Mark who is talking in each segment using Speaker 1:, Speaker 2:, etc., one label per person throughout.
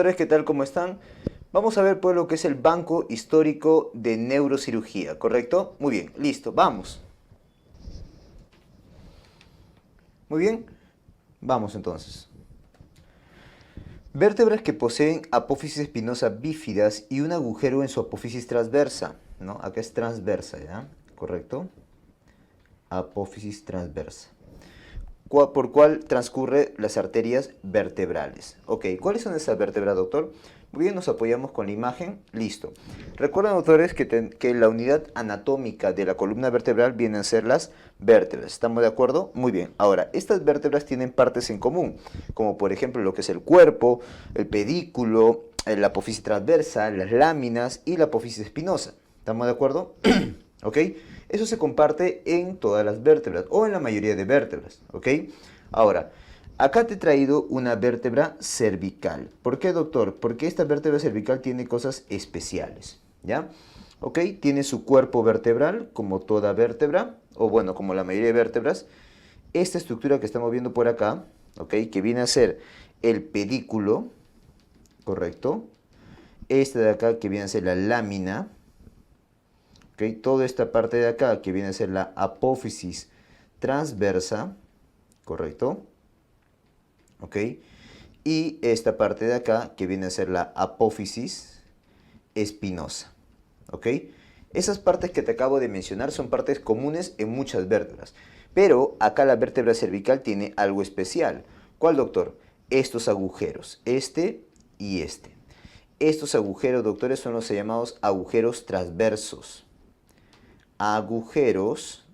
Speaker 1: doctores, ¿qué tal? ¿Cómo están? Vamos a ver pues lo que es el Banco Histórico de Neurocirugía, ¿correcto? Muy bien, listo, vamos. Muy bien, vamos entonces. Vértebras que poseen apófisis espinosa bífidas y un agujero en su apófisis transversa, ¿no? Acá es transversa, ¿ya? ¿Correcto? Apófisis transversa. Por cuál transcurre las arterias vertebrales. Ok, ¿cuáles son esas vértebras, doctor? Muy bien, nos apoyamos con la imagen. Listo. Recuerden, doctores, que la unidad anatómica de la columna vertebral vienen a ser las vértebras. ¿Estamos de acuerdo? Muy bien. Ahora, estas vértebras tienen partes en común, como por ejemplo lo que es el cuerpo, el pedículo, la apófisis transversa, las láminas y la apófisis espinosa. ¿Estamos de acuerdo? ¿Ok? Eso se comparte en todas las vértebras o en la mayoría de vértebras, ¿ok? Ahora, acá te he traído una vértebra cervical. ¿Por qué, doctor? Porque esta vértebra cervical tiene cosas especiales, ¿ya? ¿Ok? Tiene su cuerpo vertebral, como toda vértebra, o bueno, como la mayoría de vértebras. Esta estructura que estamos viendo por acá, ¿ok? Que viene a ser el pedículo, ¿correcto? Esta de acá que viene a ser la lámina. ¿Okay? Toda esta parte de acá que viene a ser la apófisis transversa, ¿correcto? ¿Ok? Y esta parte de acá que viene a ser la apófisis espinosa, ¿ok? Esas partes que te acabo de mencionar son partes comunes en muchas vértebras, pero acá la vértebra cervical tiene algo especial. ¿Cuál, doctor? Estos agujeros, este y este. Estos agujeros, doctores, son los llamados agujeros transversos. Agujeros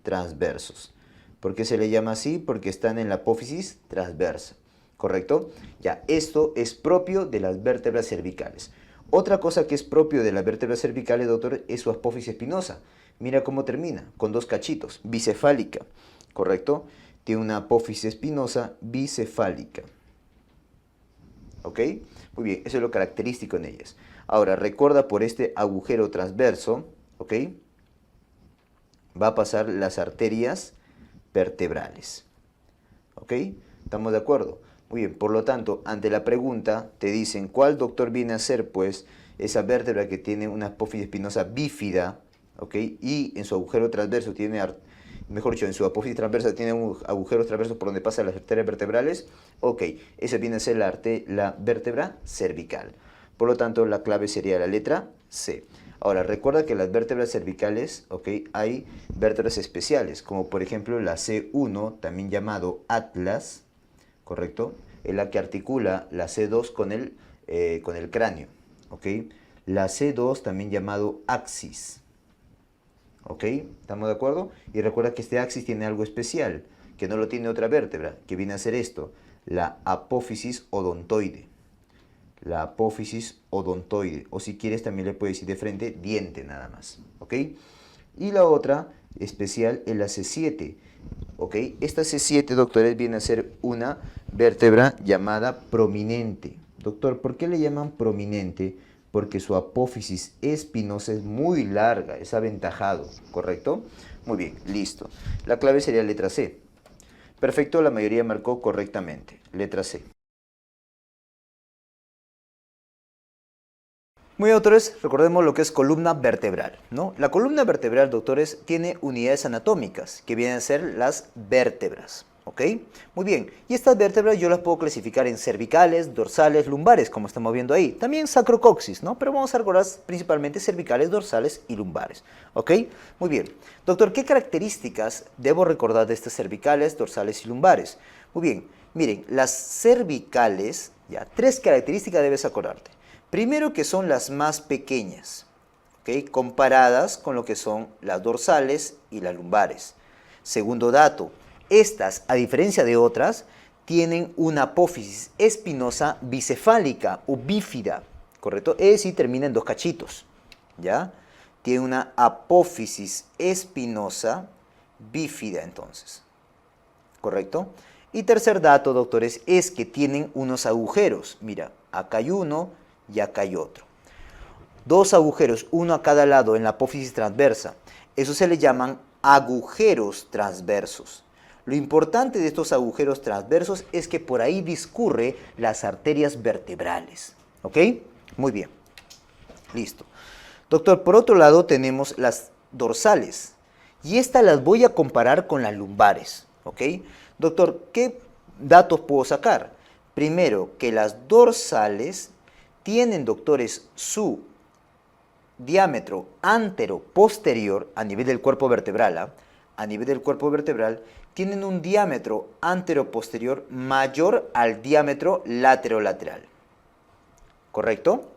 Speaker 1: transversos. ¿Por qué se le llama así? Porque están en la apófisis transversa, ¿correcto? Ya, esto es propio de las vértebras cervicales. Otra cosa que es propio de las vértebras cervicales, doctor, es su apófisis espinosa. Mira cómo termina, con dos cachitos, bicefálica, ¿correcto? Tiene una apófisis espinosa bicefálica. ¿Ok? Muy bien, eso es lo característico en ellas. Ahora, recuerda por este agujero transverso, ¿ok? Va a pasar las arterias vertebrales. ¿Ok? ¿Estamos de acuerdo? Muy bien, por lo tanto, ante la pregunta te dicen cuál doctor viene a ser, pues, esa vértebra que tiene una apófisis espinosa bífida, ¿ok? Y en su agujero transverso tiene, mejor dicho, en su apófisis transversa tiene un agujero transverso por donde pasan las arterias vertebrales, ok, esa viene a ser la vértebra cervical. Por lo tanto, la clave sería la letra C. Ahora, recuerda que las vértebras cervicales, ¿ok? Hay vértebras especiales, como por ejemplo la C1, también llamado atlas, ¿correcto? Es la que articula la C2 con el cráneo, ¿ok? La C2, también llamado axis, ¿ok? ¿Estamos de acuerdo? Y recuerda que este axis tiene algo especial, que no lo tiene otra vértebra, que viene a ser esto, la apófisis odontoide. La apófisis odontoide, o si quieres también le puedes decir de frente diente nada más, ¿ok? Y la otra especial es la C7, ¿ok? Esta C7, doctores, viene a ser una vértebra llamada prominente. Doctor, ¿por qué le llaman prominente? Porque su apófisis espinosa es muy larga, es aventajado, ¿correcto? Muy bien, listo. La clave sería letra C. Perfecto, la mayoría marcó correctamente. Letra C. Muy bien, doctores, recordemos lo que es columna vertebral, ¿no? La columna vertebral, doctores, tiene unidades anatómicas, que vienen a ser las vértebras, ¿ok? Muy bien, y estas vértebras yo las puedo clasificar en cervicales, dorsales, lumbares, como estamos viendo ahí. También sacrocoxis, ¿no? Pero vamos a recordar principalmente cervicales, dorsales y lumbares, ¿ok? Muy bien. Doctor, ¿qué características debo recordar de estas cervicales, dorsales y lumbares? Muy bien, miren, las cervicales, ya, tres características debes acordarte. Primero, que son las más pequeñas, ¿ok? Comparadas con lo que son las dorsales y las lumbares. Segundo dato, estas, a diferencia de otras, tienen una apófisis espinosa bicefálica o bífida, ¿correcto? Es decir, termina en dos cachitos, ¿ya? Tiene una apófisis espinosa bífida entonces, ¿correcto? Y tercer dato, doctores, es que tienen unos agujeros. Mira, acá hay uno y acá hay otro. Dos agujeros, uno a cada lado en la apófisis transversa. Eso se le llaman agujeros transversos. Lo importante de estos agujeros transversos es que por ahí discurre las arterias vertebrales. ¿Ok? Muy bien. Listo. Doctor, por otro lado tenemos las dorsales. Y estas las voy a comparar con las lumbares. ¿Ok? Doctor, ¿qué datos puedo sacar? Primero, que las dorsales tienen, doctores, su diámetro antero-posterior a nivel del cuerpo vertebral, a nivel del cuerpo vertebral, tienen un diámetro antero-posterior mayor al diámetro lateral. ¿Correcto?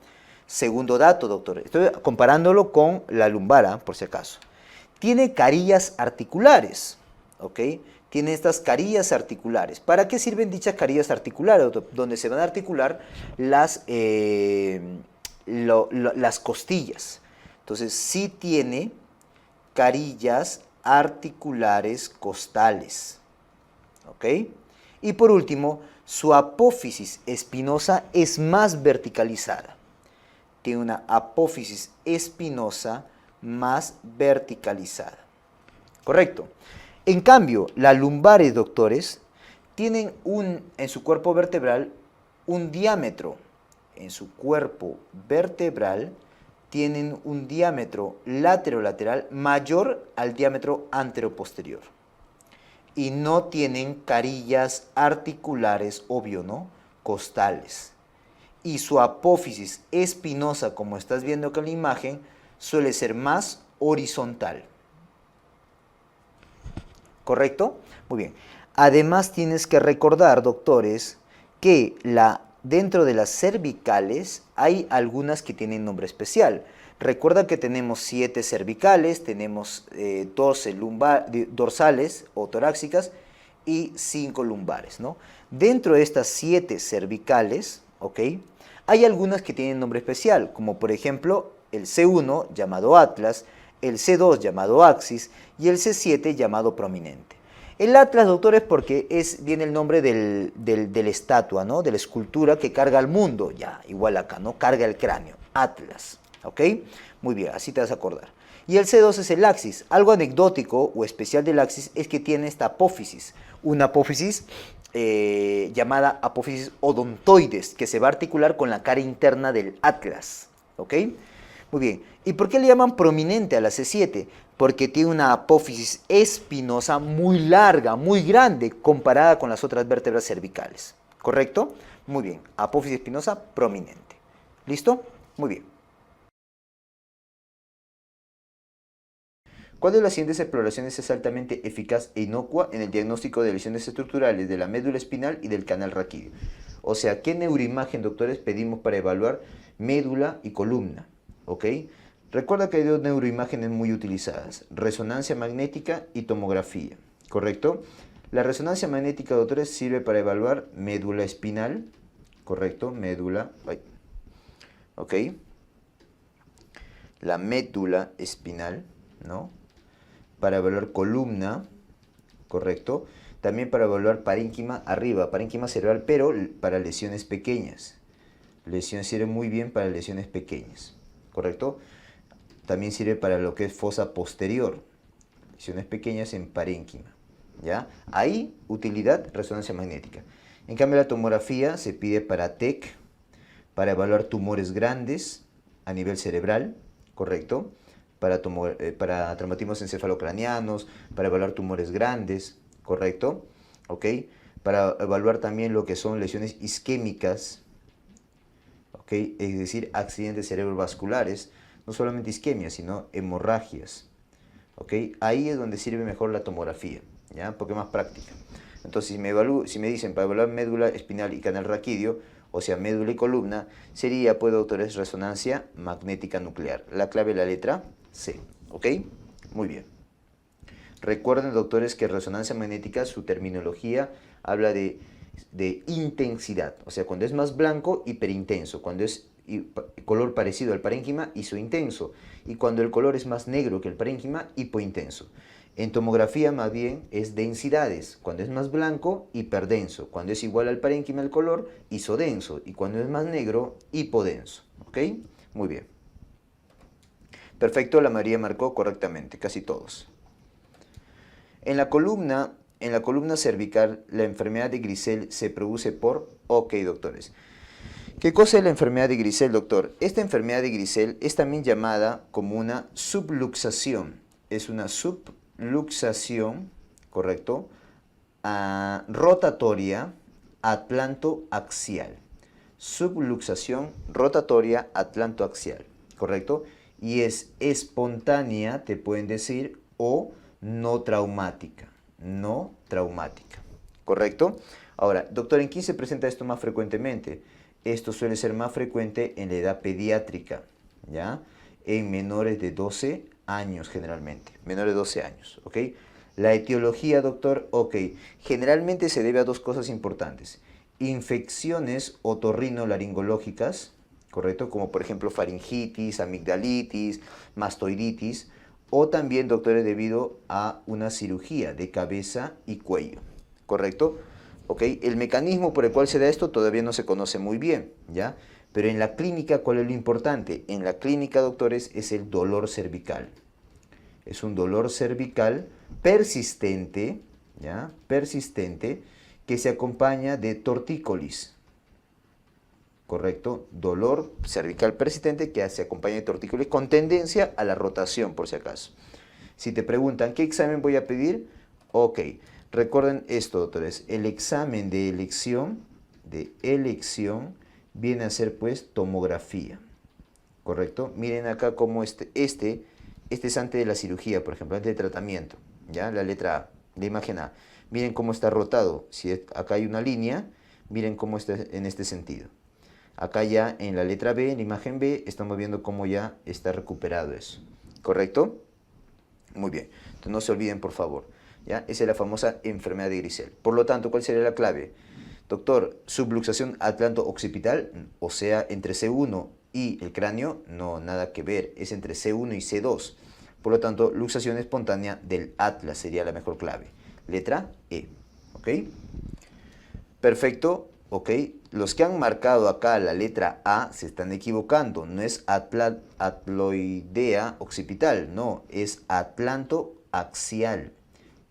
Speaker 1: Segundo dato, doctor. Estoy comparándolo con la lumbar, por si acaso. Tiene carillas articulares, ¿ok? Tiene estas carillas articulares. ¿Para qué sirven dichas carillas articulares, doctor? Donde se van a articular las costillas. Entonces, sí tiene carillas articulares costales. ¿Ok? Y por último, su apófisis espinosa es más verticalizada. Tiene una apófisis espinosa más verticalizada. ¿Correcto? En cambio, las lumbares, doctores, tienen en su cuerpo vertebral un diámetro. En su cuerpo vertebral tienen un diámetro lateral mayor al diámetro anteroposterior. Y no tienen carillas articulares, obvio, ¿no? Costales. Y su apófisis espinosa, como estás viendo acá en la imagen, suele ser más horizontal. ¿Correcto? Muy bien. Además tienes que recordar, doctores, que dentro de las cervicales hay algunas que tienen nombre especial. Recuerda que tenemos 7 cervicales, tenemos 12 dorsales o torácicas y 5 lumbares, ¿no? Dentro de estas 7 cervicales, ¿ok? Hay algunas que tienen nombre especial, como por ejemplo el C1 llamado Atlas, el C2 llamado Axis y el C7 llamado Prominente. El Atlas, doctor, es porque viene el nombre de la estatua, ¿no? De la escultura que carga al mundo, ya, igual acá, ¿no? Carga el cráneo, Atlas, ¿ok? Muy bien, así te vas a acordar. Y el C2 es el Axis. Algo anecdótico o especial del Axis es que tiene esta apófisis, una apófisis llamada apófisis odontoides, que se va a articular con la cara interna del Atlas, ¿ok? Muy bien. ¿Y por qué le llaman prominente a la C7? Porque tiene una apófisis espinosa muy larga, muy grande, comparada con las otras vértebras cervicales. ¿Correcto? Muy bien. Apófisis espinosa prominente. ¿Listo? Muy bien. ¿Cuál de las siguientes exploraciones es altamente eficaz e inocua en el diagnóstico de lesiones estructurales de la médula espinal y del canal raquídeo? O sea, ¿qué neuroimagen, doctores, pedimos para evaluar médula y columna? ¿Ok? Recuerda que hay 2 neuroimágenes muy utilizadas, resonancia magnética y tomografía, ¿correcto? La resonancia magnética, doctores, sirve para evaluar médula espinal, ¿correcto? Médula, ¿ok? La médula espinal, ¿no? Para evaluar columna, ¿correcto? También para evaluar parénquima arriba, parénquima cerebral, pero para lesiones pequeñas. Lesiones sirve muy bien para lesiones pequeñas, ¿correcto? También sirve para lo que es fosa posterior, lesiones pequeñas en parénquima, ¿ya? Ahí, utilidad, resonancia magnética. En cambio, la tomografía se pide para TEC, para evaluar tumores grandes a nivel cerebral, ¿correcto? Para traumatismos encefalocranianos, para evaluar tumores grandes, ¿correcto? ¿Ok? Para evaluar también lo que son lesiones isquémicas, ¿ok? Es decir, accidentes cerebrovasculares, no solamente isquemias, sino hemorragias, ¿ok? Ahí es donde sirve mejor la tomografía, ¿ya? Porque es más práctica. Entonces, si me dicen para evaluar médula espinal y canal raquídeo, o sea, médula y columna, sería, pues, doctores, resonancia magnética nuclear. La clave es la letra C, ¿ok? Muy bien. Recuerden, doctores, que resonancia magnética, su terminología habla de intensidad. O sea, cuando es más blanco, hiperintenso. Cuando es color parecido al parénquima, isointenso. Y cuando el color es más negro que el parénquima, hipointenso. En tomografía, más bien, es densidades. Cuando es más blanco, hiperdenso. Cuando es igual al parénquima el color, isodenso. Y cuando es más negro, hipodenso. ¿Ok? Muy bien. Perfecto, la mayoría marcó correctamente, casi todos. En la columna en la columna cervical la enfermedad de Grisel se produce por... Ok, doctores. ¿Qué cosa es la enfermedad de Grisel, doctor? Esta enfermedad de Grisel es también llamada como una subluxación. Es una subluxación, ¿correcto? Rotatoria atlantoaxial. Subluxación rotatoria atlantoaxial, ¿correcto? Y es espontánea, te pueden decir, o no traumática. No traumática, ¿correcto? Ahora, doctor, ¿en quién se presenta esto más frecuentemente? Esto suele ser más frecuente en la edad pediátrica, ¿ya? En menores de 12 años generalmente, menores de 12 años, ¿ok? La etiología, doctor, ok, generalmente se debe a dos cosas importantes. Infecciones otorrinolaringológicas, ¿correcto? Como por ejemplo faringitis, amigdalitis, mastoiditis, o también, doctores, debido a una cirugía de cabeza y cuello, ¿correcto? ¿Ok? El mecanismo por el cual se da esto todavía no se conoce muy bien, ¿ya? Pero en la clínica, ¿cuál es lo importante? En la clínica, doctores, es el dolor cervical. Es un dolor cervical persistente, ¿ya? Persistente, que se acompaña de tortícolis, ¿correcto? Dolor cervical persistente que se acompaña de tortícolis con tendencia a la rotación, por si acaso. Si te preguntan, ¿qué examen voy a pedir? Ok, recuerden esto, doctores. El examen de elección viene a ser, pues, tomografía, ¿correcto? Miren acá cómo este es antes de la cirugía, por ejemplo, antes del tratamiento, ¿ya? La letra A, la imagen A. Miren cómo está rotado. Si acá hay una línea, miren cómo está en este sentido. Acá ya en la letra B, en la imagen B, estamos viendo cómo ya está recuperado eso. ¿Correcto? Muy bien. Entonces no se olviden, por favor. ¿Ya? Esa es la famosa enfermedad de Grisel. Por lo tanto, ¿cuál sería la clave? Doctor, subluxación atlanto-occipital, o sea, entre C1 y el cráneo, no, nada que ver. Es entre C1 y C2. Por lo tanto, luxación espontánea del atlas sería la mejor clave. Letra E. ¿Ok? Perfecto. ¿Ok? Los que han marcado acá la letra A se están equivocando. No es atloidea occipital, no, es atlantoaxial.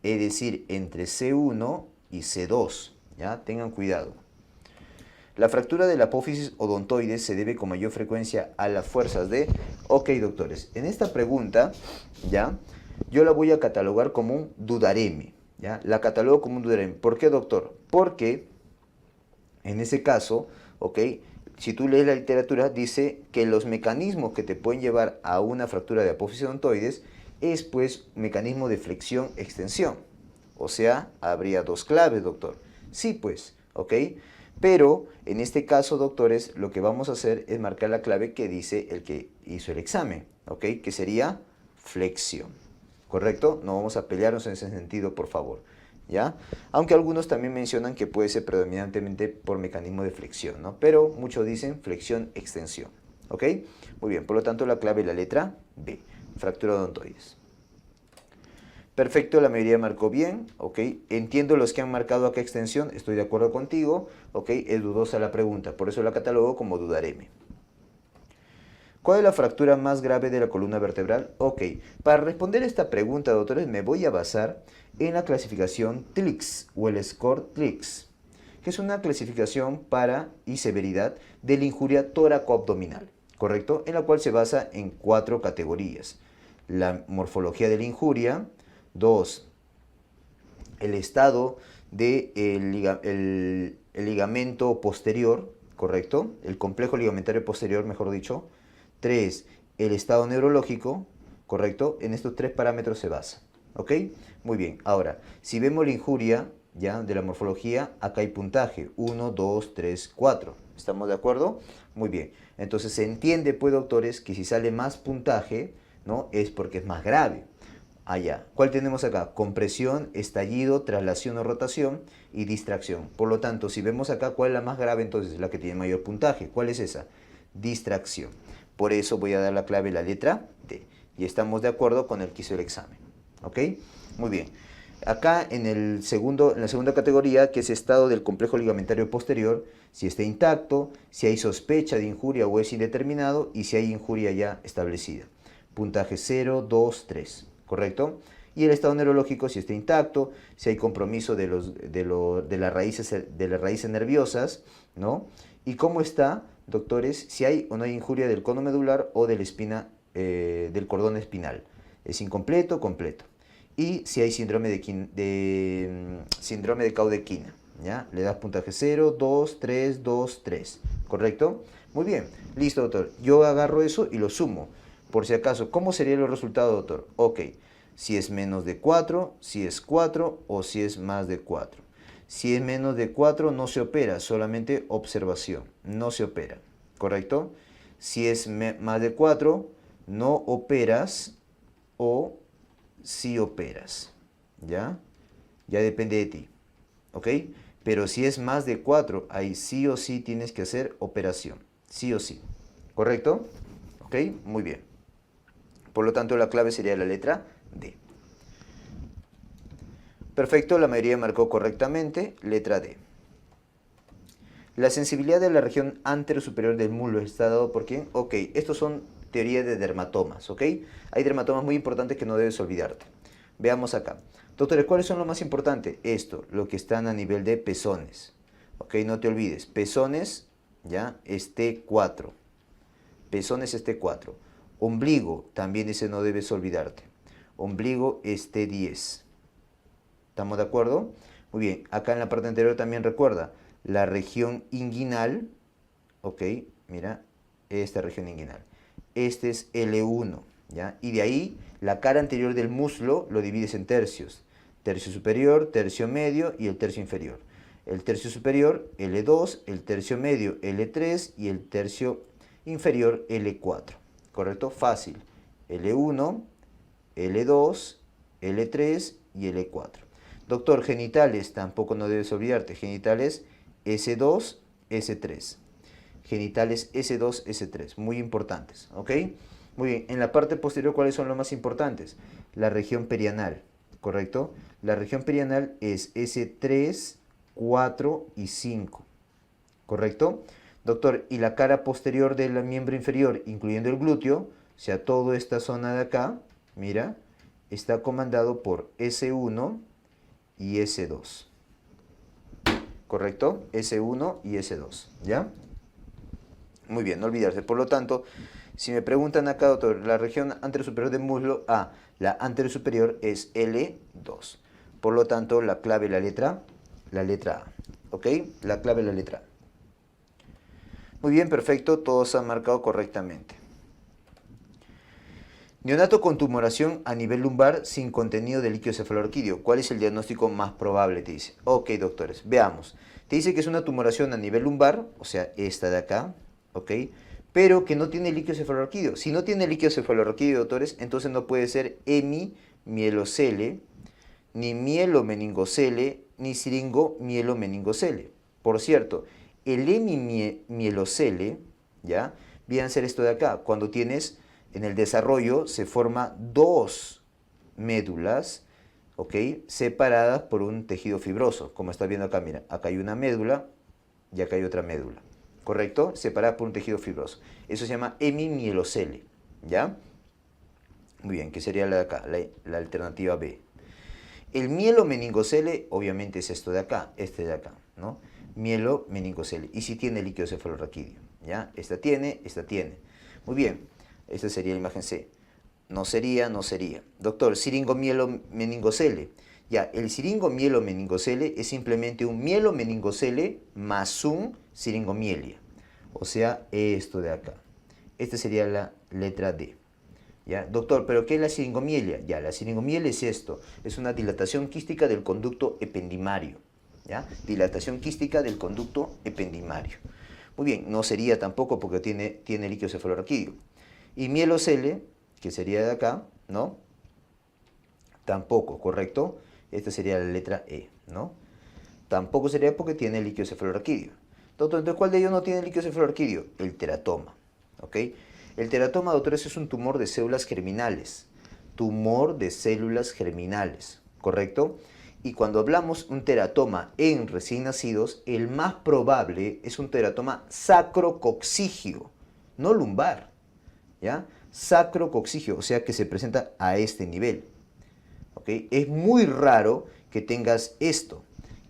Speaker 1: Es decir, entre C1 y C2. ¿Ya? Tengan cuidado. La fractura de la apófisis odontoides se debe con mayor frecuencia a las fuerzas de... Ok, doctores, en esta pregunta, ¿ya? Yo la voy a catalogar como un dudareme, ¿ya? La catalogo como un dudareme. ¿Por qué, doctor? Porque en ese caso, ¿ok? Si tú lees la literatura, dice que los mecanismos que te pueden llevar a una fractura de apófisis odontoides es, pues, mecanismo de flexión-extensión. O sea, habría dos claves, doctor. Sí, pues, ¿ok? Pero en este caso, doctores, lo que vamos a hacer es marcar la clave que dice el que hizo el examen, ¿ok? Que sería flexión, ¿correcto? No vamos a pelearnos en ese sentido, por favor, ¿ya? Aunque algunos también mencionan que puede ser predominantemente por mecanismo de flexión, ¿no? Pero muchos dicen flexión-extensión, ¿ok? Muy bien, por lo tanto la clave es la letra B, fractura odontoides. Perfecto, la mayoría marcó bien, ¿ok? Entiendo los que han marcado acá extensión, estoy de acuerdo contigo, ¿ok? Es dudosa la pregunta, por eso la catalogo como dudareme. ¿Cuál es la fractura más grave de la columna vertebral? Ok, para responder esta pregunta, doctores, me voy a basar en la clasificación TLIX o el score TLIX, que es una clasificación para y severidad de la injuria tóraco-abdominal, ¿correcto? En la cual se basa en 4 categorías. La morfología de la injuria. 2. El estado del ligamento posterior, ¿correcto? El complejo ligamentario posterior, mejor dicho. 3. El estado neurológico, ¿correcto? En estos 3 parámetros se basa, ¿ok? Muy bien. Ahora, si vemos la injuria, ya, de la morfología, acá hay puntaje. 1, 2, 3, 4. ¿Estamos de acuerdo? Muy bien. Entonces se entiende, pues, doctores, que si sale más puntaje, ¿no? Es porque es más grave. Allá. ¿Cuál tenemos acá? Compresión, estallido, traslación o rotación y distracción. Por lo tanto, si vemos acá cuál es la más grave, entonces la que tiene mayor puntaje. ¿Cuál es esa? Distracción. Por eso voy a dar la clave, la letra D. Y estamos de acuerdo con el que hizo el examen. ¿Ok? Muy bien. Acá en la segunda categoría, que es estado del complejo ligamentario posterior, si está intacto, si hay sospecha de injuria o es indeterminado y si hay injuria ya establecida. Puntaje 0, 2, 3. ¿Correcto? Y el estado neurológico, si está intacto, si hay compromiso de las raíces nerviosas, ¿no? Y cómo está, doctores, si hay o no hay injuria del cono medular o de la espina, del cordón espinal. Es incompleto, completo. Y si hay síndrome síndrome de Caudequina, ¿ya? Le das puntaje 0, 2, 3, 2, 3, ¿correcto? Muy bien, listo, doctor. Yo agarro eso y lo sumo. Por si acaso, ¿cómo sería el resultado, doctor? Ok, si es menos de 4, si es 4 o si es más de 4. Si es menos de 4 no se opera, solamente observación, no se opera, ¿correcto? Si es más de 4, no operas o si operas, ¿ya? Ya depende de ti, ¿ok? Pero si es más de 4, ahí sí o sí tienes que hacer operación, sí o sí, ¿correcto? ¿Ok? Muy bien. Por lo tanto, la clave sería la letra D. Perfecto, la mayoría marcó correctamente, letra D. La sensibilidad de la región anterosuperior del muslo está dado por quién? Ok, estos son teorías de dermatomas, ¿ok? Hay dermatomas muy importantes que no debes olvidarte. Veamos acá. Doctores, ¿cuáles son los más importantes? Esto, lo que están a nivel de pezones. Ok, no te olvides, pezones, ya, es T4. Pezones es T4. Ombligo, también ese no debes olvidarte. Ombligo es T10. ¿Estamos de acuerdo? Muy bien, acá en la parte anterior también recuerda, la región inguinal, ok, mira, esta región inguinal. Este es L1, ¿ya? Y de ahí, la cara anterior del muslo lo divides en tercios. Tercio superior, tercio medio y el tercio inferior. El tercio superior, L2, el tercio medio, L3 y el tercio inferior, L4. ¿Correcto? Fácil. L1, L2, L3 y L4. Doctor, genitales, tampoco no debes olvidarte. Genitales S2, S3. Genitales S2, S3. Muy importantes, ¿ok? Muy bien. En la parte posterior, ¿cuáles son los más importantes? La región perianal, ¿correcto? La región perianal es S3, 4 y 5, ¿correcto? Doctor, y la cara posterior del miembro inferior, incluyendo el glúteo, o sea, toda esta zona de acá, mira, está comandado por S1 y S2. ¿Correcto? S1 y S2, ¿ya? Muy bien, no olvidarse. Por lo tanto, si me preguntan acá, doctor, la región anterosuperior del muslo, la anterosuperior es L2. Por lo tanto, la clave, la letra A. ¿Ok? La clave, la letra A. Muy bien, perfecto, todos han marcado correctamente. Neonato con tumoración a nivel lumbar sin contenido de líquido cefalorraquídeo. ¿Cuál es el diagnóstico más probable? Te dice. Ok, doctores, veamos. Te dice que es una tumoración a nivel lumbar, o sea, esta de acá, ok, pero que no tiene líquido cefalorraquídeo. Si no tiene líquido cefalorraquídeo, doctores, entonces no puede ser hemimielocele, ni mielomeningocele, ni siringomielоmeningocele. Por cierto, el hemimielocele, ¿ya? Viene a ser esto de acá, cuando tienes, en el desarrollo, se forma dos médulas, ¿ok? Separadas por un tejido fibroso, como estás viendo acá, mira, acá hay una médula y acá hay otra médula, ¿correcto? Separadas por un tejido fibroso. Eso se llama hemimielocele, ¿ya? Muy bien, que sería la de acá, la alternativa B. El mielomeningocele, obviamente, es esto de acá, este de acá, ¿no? Mielomeningocele. Y si tiene líquido cefalorraquídeo, ¿ya? Esta tiene, esta tiene. Muy bien, esta sería la imagen C. No sería, no sería. Doctor, siringomielоmeningocele. Ya, el siringomielоmeningocele es simplemente un mielomeningocele más un siringomielia. O sea, esto de acá. Esta sería la letra D. ¿Ya? Doctor, ¿pero qué es la siringomielia? Ya, la siringomielia es esto, es una dilatación quística del conducto ependimario, ¿ya? Dilatación quística del conducto ependimario. Muy bien, no sería tampoco porque tiene líquido cefalorraquídeo. Y mielocele, que sería de acá, ¿no? Tampoco, ¿correcto? Esta sería la letra E, ¿no? Tampoco sería porque tiene líquido cefalorraquídeo. Doctor, entonces, ¿cuál de ellos no tiene líquido cefalorraquídeo? El teratoma, ¿ok? El teratoma, doctores, es un tumor de células germinales. Tumor de células germinales, ¿correcto? Y cuando hablamos un teratoma en recién nacidos, el más probable es un teratoma sacrococcigio, no lumbar, ¿ya? Sacrococcigio, o sea que se presenta a este nivel, ¿ok? Es muy raro que tengas esto,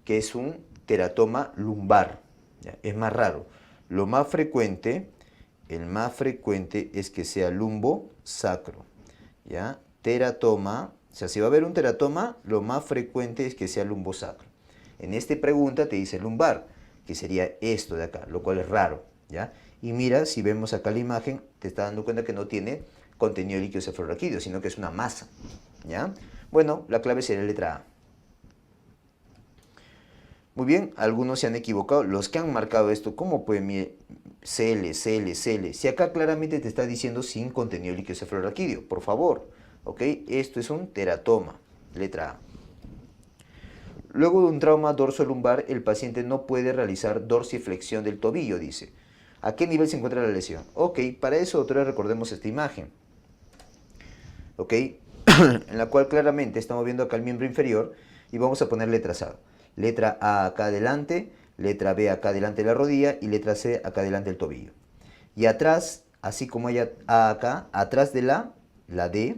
Speaker 1: que es un teratoma lumbar, ¿ya? Es más raro. Lo más frecuente, el más frecuente es que sea lumbosacro, ¿ya? Teratoma, o sea, si va a haber un teratoma, lo más frecuente es que sea lumbosacro. En esta pregunta te dice lumbar, que sería esto de acá, lo cual es raro, ¿ya? Y mira, si vemos acá la imagen, te estás dando cuenta que no tiene contenido líquido cefalorraquídeo, sino que es una masa, ¿ya? Bueno, la clave sería la letra A. Muy bien, algunos se han equivocado. Los que han marcado esto, ¿cómo puede CL, CL, CL? Si acá claramente te está diciendo sin contenido líquido cefalorraquídeo, por favor, ¿ok? Esto es un teratoma, letra A. Luego de un trauma dorsolumbar, el paciente no puede realizar dorsiflexión del tobillo, dice. ¿A qué nivel se encuentra la lesión? Ok, para eso, doctores, recordemos esta imagen. Ok, en la cual claramente estamos viendo acá el miembro inferior y vamos a ponerle trazado. Letra A acá adelante, letra B acá adelante de la rodilla y letra C acá adelante del tobillo. Y atrás, así como hay A acá, atrás de la D,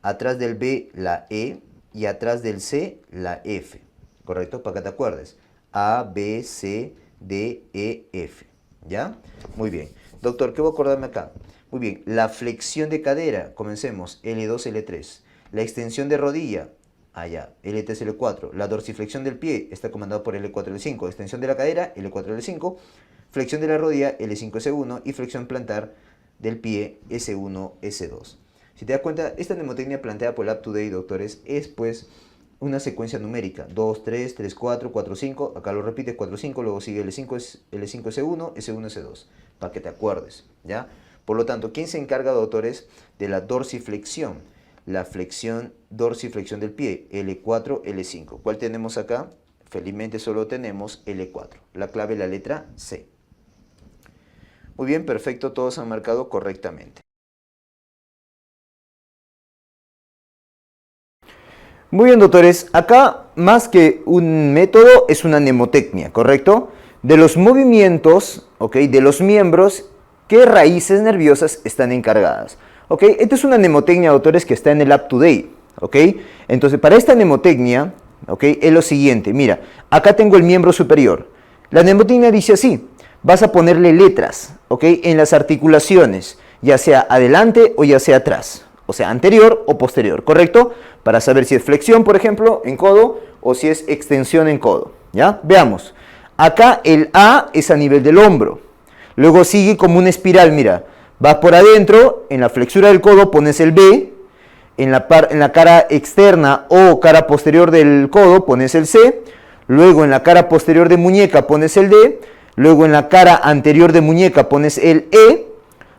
Speaker 1: atrás del B la E y atrás del C la F. ¿Correcto? Para que te acuerdes. A, B, C, D, E, F. ¿Ya? Muy bien. Doctor, ¿qué voy a acordarme acá? Muy bien. La flexión de cadera, comencemos. L2, L3. La extensión de rodilla, allá, L3, L4. La dorsiflexión del pie está comandado por L4, L5. Extensión de la cadera, L4, L5. Flexión de la rodilla, L5, S1. Y flexión plantar del pie, S1, S2. Si te das cuenta, esta mnemotecnia planteada por el UpToDate, doctores, es pues una secuencia numérica, 2, 3, 3, 4, 4, 5, acá lo repites, 4, 5, luego sigue L5, L5, S1, S1, S2, para que te acuerdes, ¿ya? Por lo tanto, ¿quién se encarga, doctores, de la dorsiflexión? La flexión, dorsiflexión del pie, L4, L5. ¿Cuál tenemos acá? Felizmente solo tenemos L4. La clave, la letra C. Muy bien, perfecto, todos han marcado correctamente. Muy bien, doctores, acá más que un método es una mnemotecnia, ¿correcto? De los movimientos, ¿ok? De los miembros, ¿qué raíces nerviosas están encargadas? ¿Ok? Esta es una mnemotecnia, doctores, que está en el UpToDate, ¿ok? Entonces, para esta mnemotecnia, ¿ok? Es lo siguiente, mira, acá tengo el miembro superior. La mnemotecnia dice así, vas a ponerle letras, ¿ok? En las articulaciones, ya sea adelante o ya sea atrás. O sea, anterior o posterior, ¿correcto? Para saber si es flexión, por ejemplo, en codo, o si es extensión en codo, ¿ya? Veamos. Acá el A es a nivel del hombro. Luego sigue como una espiral, mira. Vas por adentro, en la flexura del codo pones el B. En la cara externa o cara posterior del codo pones el C. Luego en la cara posterior de muñeca pones el D. Luego en la cara anterior de muñeca pones el E.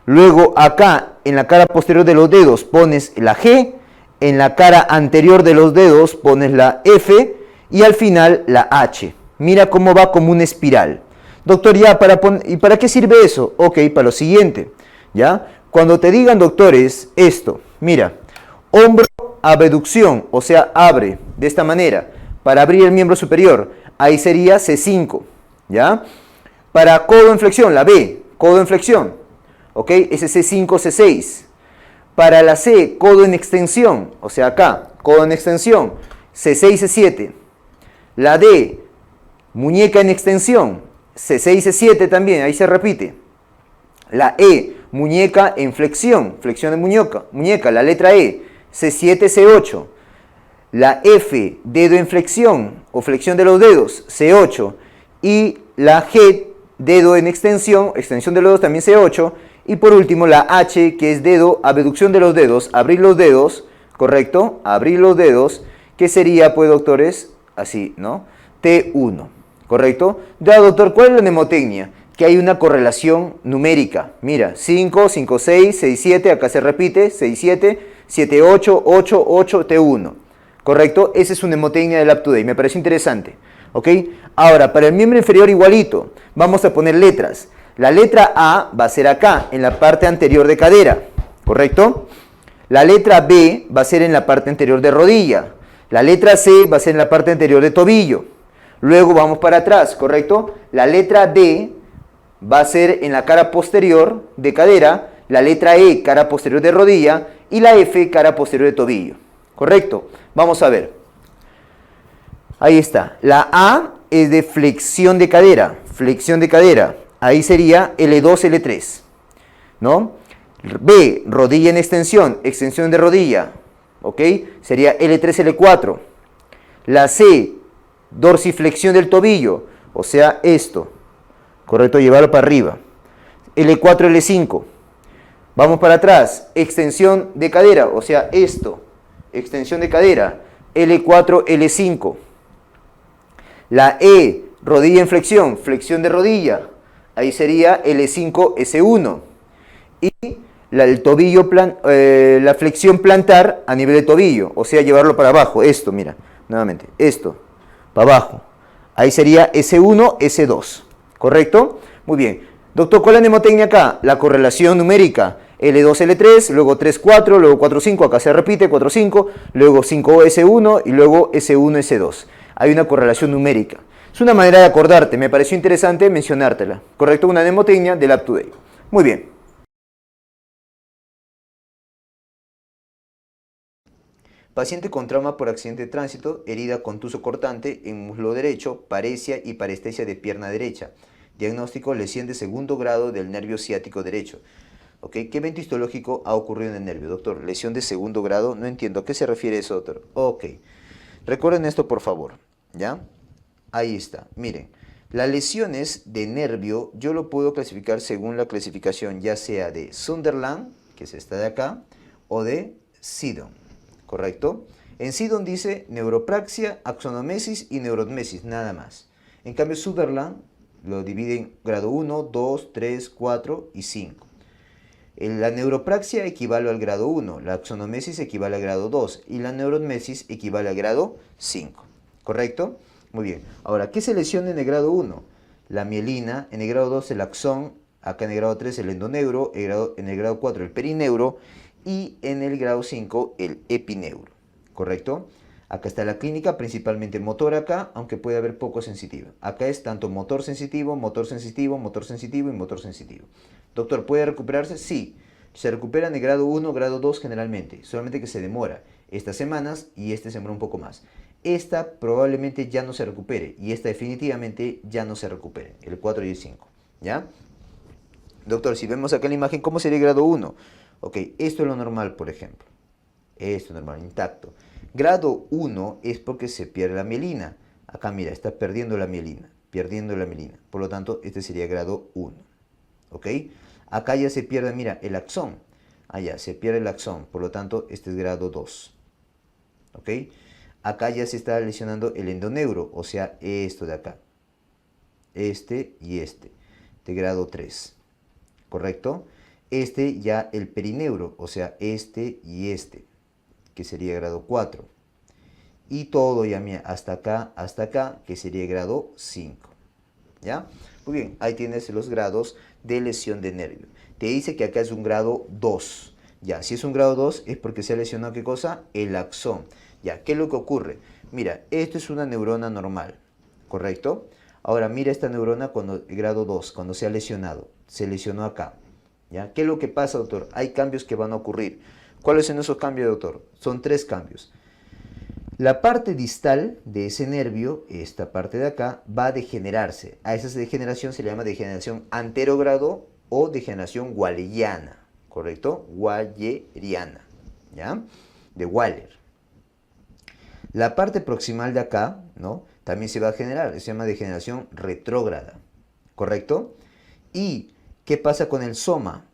Speaker 1: Luego acá en la cara posterior de los dedos pones la G, en la cara anterior de los dedos pones la F y al final la H. Mira cómo va como una espiral. Doctor, ¿y para qué sirve eso? Ok, para lo siguiente, ¿ya? Cuando te digan, doctores, esto, mira, hombro abducción, o sea, abre de esta manera, para abrir el miembro superior, ahí sería C5, ¿ya? Para codo en flexión, la B, codo en flexión. ¿Ok? Ese C5, C6. Para la C, codo en extensión, o sea acá, codo en extensión, C6, C7. La D, muñeca en extensión, C6, C7 también, ahí se repite. La E, muñeca en flexión, flexión de muñeca, la letra E, C7, C8. La F, dedo en flexión o flexión de los dedos, C8. Y la G, dedo en extensión de los dedos también C8. Y por último la H, que es dedo, abducción de los dedos, abrir los dedos, ¿correcto? Abrir los dedos, que sería, pues, doctores, así, ¿no? T1, ¿correcto? Ya, doctor, ¿cuál es la mnemotecnia? Que hay una correlación numérica. Mira, 5, 5, 6, 6, 7, acá se repite, 6, 7, 7, 8, 8, 8, T1, ¿correcto? Esa es una mnemotecnia del UpToDate, me parece interesante, ¿ok? Ahora, para el miembro inferior igualito, vamos a poner letras. La letra A va a ser acá, en la parte anterior de cadera, ¿correcto? La letra B va a ser en la parte anterior de rodilla. La letra C va a ser en la parte anterior de tobillo. Luego vamos para atrás, ¿correcto? La letra D va a ser en la cara posterior de cadera. La letra E, cara posterior de rodilla. Y la F, cara posterior de tobillo. Correcto. Vamos a ver. Ahí está. La A es de flexión de cadera. Flexión de cadera. Ahí sería L2, L3. ¿No? B, rodilla en extensión. Extensión de rodilla. ¿Ok? Sería L3, L4. La C, dorsiflexión del tobillo. O sea, esto. Correcto, llevarlo para arriba. L4, L5. Vamos para atrás. Extensión de cadera. O sea, esto. Extensión de cadera. L4, L5. La E, rodilla en flexión, flexión de rodilla. Ahí sería L5, S1. Y el tobillo, la flexión plantar a nivel de tobillo. O sea, llevarlo para abajo. Esto, mira, nuevamente. Esto, para abajo. Ahí sería S1, S2. ¿Correcto? Muy bien. Doctor, ¿cuál es la mnemotecnia acá? La correlación numérica. L2, L3, luego 3, 4, luego 4, 5. Acá se repite, 4, 5. Luego 5, S1 y luego S1, S2. Hay una correlación numérica. Es una manera de acordarte, me pareció interesante mencionártela. ¿Correcto? Una mnemotecnia del UpToDate. Muy bien. Paciente con trauma por accidente de tránsito, herida contuso cortante en muslo derecho, paresia y parestesia de pierna derecha. Diagnóstico, lesión de segundo grado del nervio ciático derecho. ¿Ok? ¿Qué evento histológico ha ocurrido en el nervio, doctor? Lesión de segundo grado, no entiendo. ¿A qué se refiere eso, doctor? Ok. Recuerden esto, por favor. ¿Ya? Ahí está. Miren, las lesiones de nervio yo lo puedo clasificar según la clasificación ya sea de Sunderland, que es esta de acá, o de Sidon. ¿Correcto? En Sidon dice neuropraxia, axonomesis y neurotmesis, nada más. En cambio, Sutherland lo divide en grado 1, 2, 3, 4 y 5. La neuropraxia equivale al grado 1, la axonomesis equivale al grado 2 y la neurotmesis equivale al grado 5. ¿Correcto? Muy bien. Ahora, ¿qué se lesiona en el grado 1? La mielina, en el grado 2 el axón, acá en el grado 3 el endoneuro, en el grado 4 el perineuro y en el grado 5 el epineuro. ¿Correcto? Acá está la clínica, principalmente motor acá, aunque puede haber poco sensitiva. Acá es tanto motor sensitivo, motor sensitivo, motor sensitivo y motor sensitivo. Doctor, ¿puede recuperarse? Sí. Se recupera en el grado 1, grado 2 generalmente, solamente que se demora estas semanas y este se demora un poco más. Esta probablemente ya no se recupere y esta definitivamente ya no se recupere, el 4 y el 5. ¿Ya? Doctor, si vemos acá la imagen, ¿cómo sería el grado 1? Ok, esto es lo normal, por ejemplo. Esto es normal, intacto. Grado 1 es porque se pierde la mielina. Acá, mira, está perdiendo la mielina. Por lo tanto, este sería grado 1. ¿Ok? Acá ya se pierde, mira, el axón. Allá se pierde el axón. Por lo tanto, este es grado 2. ¿Ok? Acá ya se está lesionando el endoneuro, o sea, esto de acá. Este y este, de grado 3. ¿Correcto? Este ya el perineuro, o sea, este y este, que sería grado 4. Y todo ya, mira, hasta acá, que sería grado 5. ¿Ya? Muy bien, ahí tienes los grados de lesión de nervio. Te dice que acá es un grado 2. Ya, si es un grado 2 es porque se ha lesionado, ¿qué cosa? El axón. Ya, ¿qué es lo que ocurre? Mira, esto es una neurona normal, ¿correcto? Ahora, mira esta neurona cuando grado 2, cuando se ha lesionado. Se lesionó acá. ¿Ya? ¿Qué es lo que pasa, doctor? Hay cambios que van a ocurrir. ¿Cuáles son esos cambios, doctor? Son 3 cambios. La parte distal de ese nervio, esta parte de acá, va a degenerarse. A esa degeneración se le llama degeneración anterogrado o degeneración walleriana, ¿correcto? Walleriana, ¿ya? De Waller. La parte proximal de acá, ¿no? También se va a generar, se llama degeneración retrógrada, ¿correcto? ¿Y qué pasa con el soma,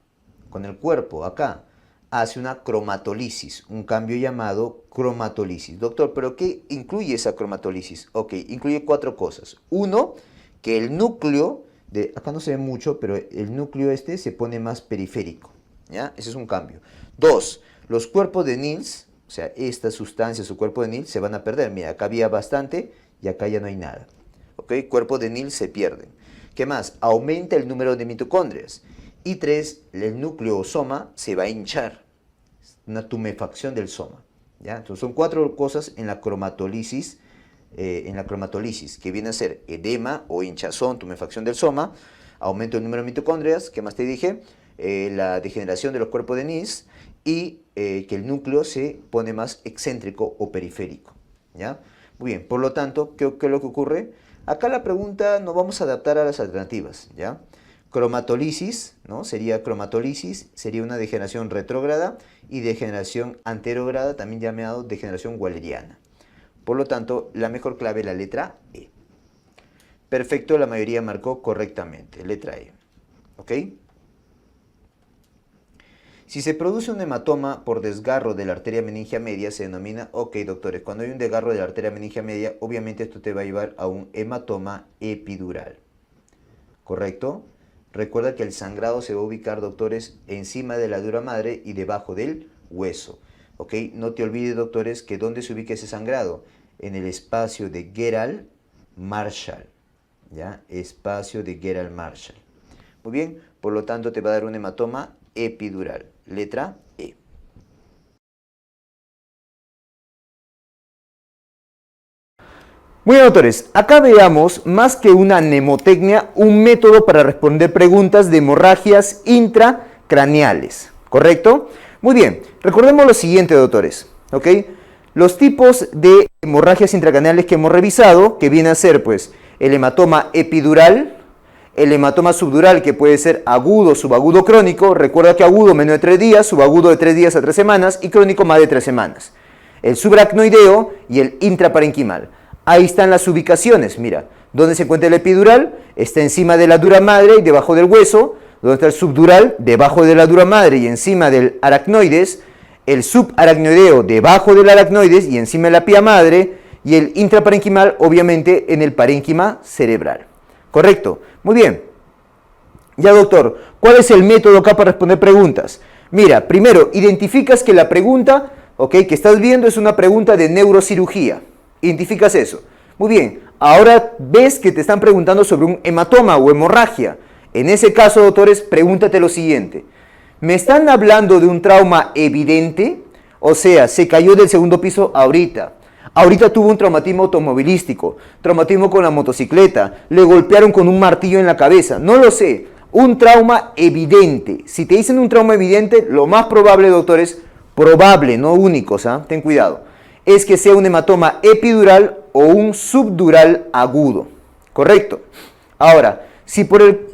Speaker 1: con el cuerpo acá? Hace una cromatolisis, un cambio llamado cromatolisis. Doctor, ¿pero qué incluye esa cromatolisis? Ok, incluye 4 cosas. Uno, que el núcleo, acá no se ve mucho, pero el núcleo este se pone más periférico, ¿ya? Ese es un cambio. 2, los cuerpos de Nils, o sea, esta sustancia, su cuerpo de Nils, se van a perder. Mira, acá había bastante y acá ya no hay nada. ¿Ok? Cuerpos de Nils se pierden. ¿Qué más? Aumenta el número de mitocondrias. Y 3, el núcleo o soma se va a hinchar. Una tumefacción del soma. ¿Ya? Entonces son 4 cosas en la cromatolisis, que viene a ser edema o hinchazón, tumefacción del soma, aumento del número de mitocondrias, ¿qué más te dije? La degeneración de los cuerpos de Nils y que el núcleo se pone más excéntrico o periférico, ¿ya? Muy bien, por lo tanto, ¿qué es lo que ocurre? Acá la pregunta nos vamos a adaptar a las alternativas, ¿ya? Cromatolisis, ¿no? Sería cromatolisis, sería una degeneración retrógrada y degeneración anterógrada, también llamado degeneración walleriana. Por lo tanto, la mejor clave es la letra E. Perfecto, la mayoría marcó correctamente, letra E. ¿Ok? Si se produce un hematoma por desgarro de la arteria meningia media, se denomina, ok doctores, cuando hay un desgarro de la arteria meningia media, obviamente esto te va a llevar a un hematoma epidural. ¿Correcto? Recuerda que el sangrado se va a ubicar, doctores, encima de la dura madre y debajo del hueso. ¿Ok? No te olvides, doctores, que ¿dónde se ubica ese sangrado? En el espacio de Gerald-Marshall. ¿Ya? Espacio de Gerald-Marshall. Muy bien, por lo tanto te va a dar un hematoma epidural. Letra E. Muy bien, doctores, acá veamos más que una mnemotecnia, un método para responder preguntas de hemorragias intracraneales, ¿correcto? Muy bien, recordemos lo siguiente, doctores, ¿ok? Los tipos de hemorragias intracraneales que hemos revisado, que viene a ser, pues, el hematoma epidural, el hematoma subdural, que puede ser agudo, subagudo, crónico. Recuerda que agudo menos de 3 días, subagudo de 3 días a 3 semanas y crónico más de 3 semanas. El subaracnoideo y el intraparenquimal. Ahí están las ubicaciones, mira. ¿Dónde se encuentra el epidural? Está encima de la dura madre y debajo del hueso. ¿Dónde está el subdural? Debajo de la dura madre y encima del aracnoides. El subaracnoideo debajo del aracnoides y encima de la pía madre. Y el intraparenquimal, obviamente, en el parénquima cerebral. ¿Correcto? Muy bien. Ya, doctor, ¿cuál es el método acá para responder preguntas? Mira, primero, identificas que la pregunta, ok, que estás viendo es una pregunta de neurocirugía. Identificas eso. Muy bien, ahora ves que te están preguntando sobre un hematoma o hemorragia. En ese caso, doctores, pregúntate lo siguiente. ¿Me están hablando de un trauma evidente? O sea, se cayó del segundo piso ahorita. Ahorita tuvo un traumatismo automovilístico, traumatismo con la motocicleta, le golpearon con un martillo en la cabeza, no lo sé. Un trauma evidente. Si te dicen un trauma evidente, lo más probable, doctores, probable, no único, ¿ah? Ten cuidado, es que sea un hematoma epidural o un subdural agudo. ¿Correcto? Ahora, si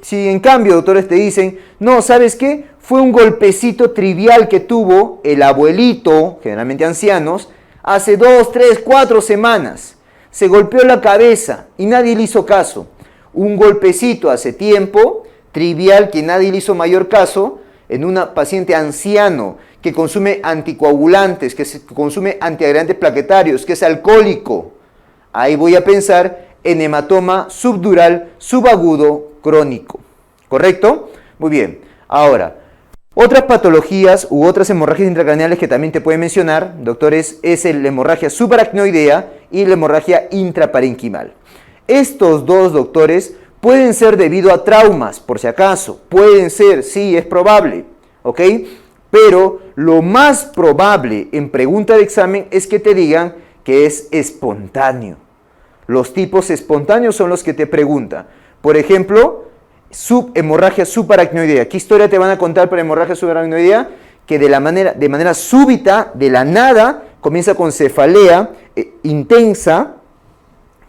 Speaker 1: en cambio, doctores, te dicen, no, ¿sabes qué? Fue un golpecito trivial que tuvo el abuelito, generalmente ancianos, hace 2, 3, 4 semanas. Se golpeó la cabeza y nadie le hizo caso. Un golpecito hace tiempo, trivial, que nadie le hizo mayor caso, en un paciente anciano que consume anticoagulantes, que consume antiagregantes plaquetarios, que es alcohólico. Ahí voy a pensar en hematoma subdural subagudo crónico. ¿Correcto? Muy bien. Ahora, otras patologías u otras hemorragias intracraneales que también te pueden mencionar, doctores, es la hemorragia subaracnoidea y la hemorragia intraparenquimal. Estos dos, doctores, pueden ser debido a traumas, por si acaso. Pueden ser, sí, es probable, ¿ok? Pero lo más probable en pregunta de examen es que te digan que es espontáneo. Los tipos espontáneos son los que te preguntan. Por ejemplo, hemorragia subaracnoidea. ¿Qué historia te van a contar para hemorragia subaracnoidea? Que de manera súbita, de la nada, comienza con cefalea intensa,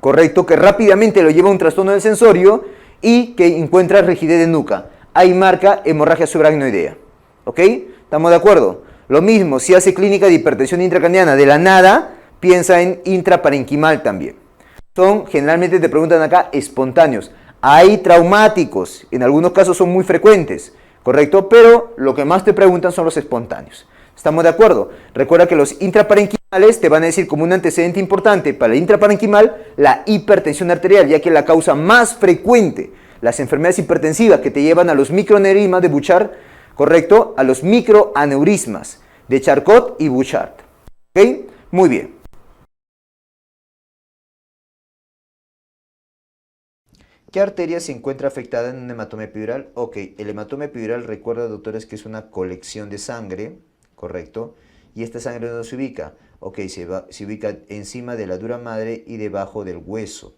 Speaker 1: correcto, que rápidamente lo lleva a un trastorno del sensorio y que encuentra rigidez de nuca. Ahí marca hemorragia subaracnoidea. ¿Ok? ¿Estamos de acuerdo? Lo mismo, si hace clínica de hipertensión intracraneana de la nada, piensa en intraparenquimal también. Generalmente te preguntan acá, espontáneos. Hay traumáticos, en algunos casos son muy frecuentes, ¿correcto? Pero lo que más te preguntan son los espontáneos. ¿Estamos de acuerdo? Recuerda que los intraparenquimales te van a decir como un antecedente importante para el intraparenquimal la hipertensión arterial, ya que es la causa más frecuente, las enfermedades hipertensivas que te llevan a los microaneurismas de Bouchard, ¿correcto? A los microaneurismas de Charcot y Bouchard. ¿Ok? Muy bien. ¿Qué arteria se encuentra afectada en un hematoma epidural? Ok, el hematoma epidural, recuerda, doctores, que es una colección de sangre, ¿correcto? ¿Y esta sangre dónde se ubica? Ok, se ubica encima de la dura madre y debajo del hueso,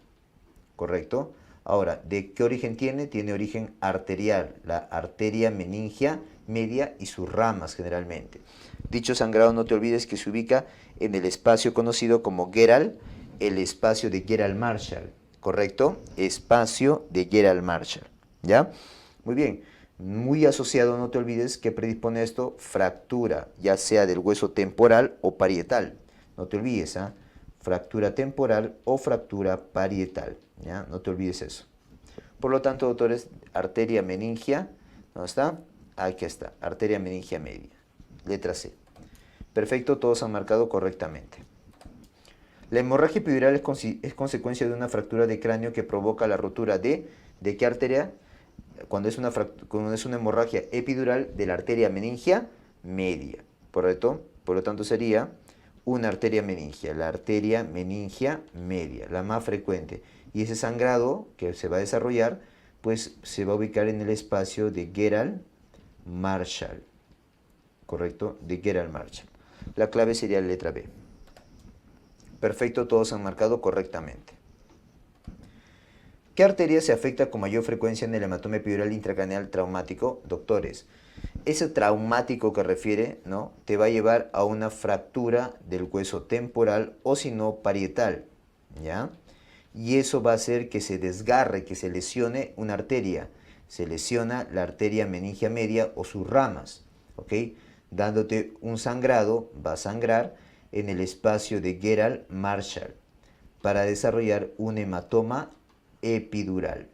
Speaker 1: ¿correcto? Ahora, ¿de qué origen tiene? Tiene origen arterial, la arteria meningia media y sus ramas generalmente. Dicho sangrado, no te olvides que se ubica en el espacio conocido como Gerald, el espacio de Gerald-Marshall, ¿correcto? Espacio de Gerald-Marshall, ¿ya? Muy bien, muy asociado, no te olvides que predispone esto, fractura, ya sea del hueso temporal o parietal. No te olvides, ¿ah? Fractura temporal o fractura parietal, ¿ya? No te olvides eso. Por lo tanto, doctores, arteria meningia, ¿dónde está? Aquí está, arteria meningia media, letra C. Perfecto, todos han marcado correctamente. La hemorragia epidural es consecuencia de una fractura de cráneo que provoca la rotura ¿de qué arteria? Cuando es una hemorragia epidural, de la arteria meningia media, ¿correcto? Por lo tanto sería una arteria meningia, la arteria meningia media, la más frecuente. Y ese sangrado que se va a desarrollar, pues se va a ubicar en el espacio de Gerald-Marshall, ¿correcto? De Gerald-Marshall. La clave sería la letra B. Perfecto, todos han marcado correctamente. ¿Qué arteria se afecta con mayor frecuencia en el hematoma epidural intracraneal traumático? Doctores, ese traumático que refiere, ¿no?, te va a llevar a una fractura del hueso temporal o si no parietal, ¿ya? Y eso va a hacer que se desgarre, que se lesione una arteria. Se lesiona la arteria meningia media o sus ramas, ¿ok? Dándote un sangrado, va a sangrar en el espacio de Gerald-Marshall para desarrollar un hematoma epidural,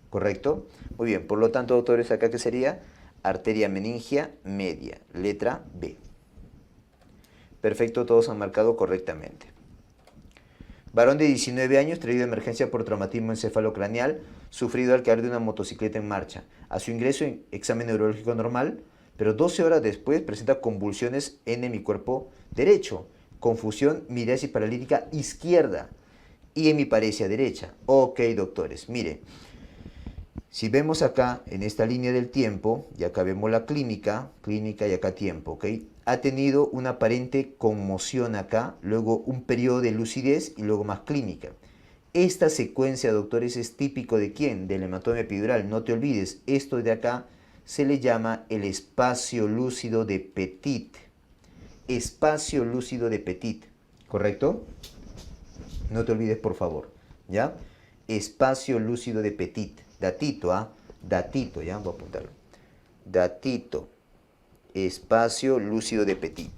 Speaker 1: ¿correcto? Muy bien, por lo tanto, doctores, acá ¿qué sería? Arteria meningia media, letra B. Perfecto, todos han marcado correctamente. Varón de 19 años, traído de emergencia por traumatismo encefalocraneal, sufrido al caer de una motocicleta en marcha. A su ingreso en examen neurológico normal, pero 12 horas después presenta convulsiones en hemicuerpo derecho, confusión, miriasis paralítica izquierda y hemiparesia derecha. Ok, doctores, mire, si vemos acá en esta línea del tiempo, y acá vemos la clínica y acá tiempo, ¿ok? Ha tenido una aparente conmoción acá, luego un periodo de lucidez y luego más clínica. Esta secuencia, doctores, es típico ¿de quién? Del hematoma epidural. No te olvides, esto de acá se le llama el espacio lúcido de Petit. Espacio lúcido de Petit, ¿correcto? No te olvides, por favor, ¿ya? Espacio lúcido de Petit. Datito, ¿ah? Datito, ya voy a apuntarlo. Datito. Espacio lúcido de Petit,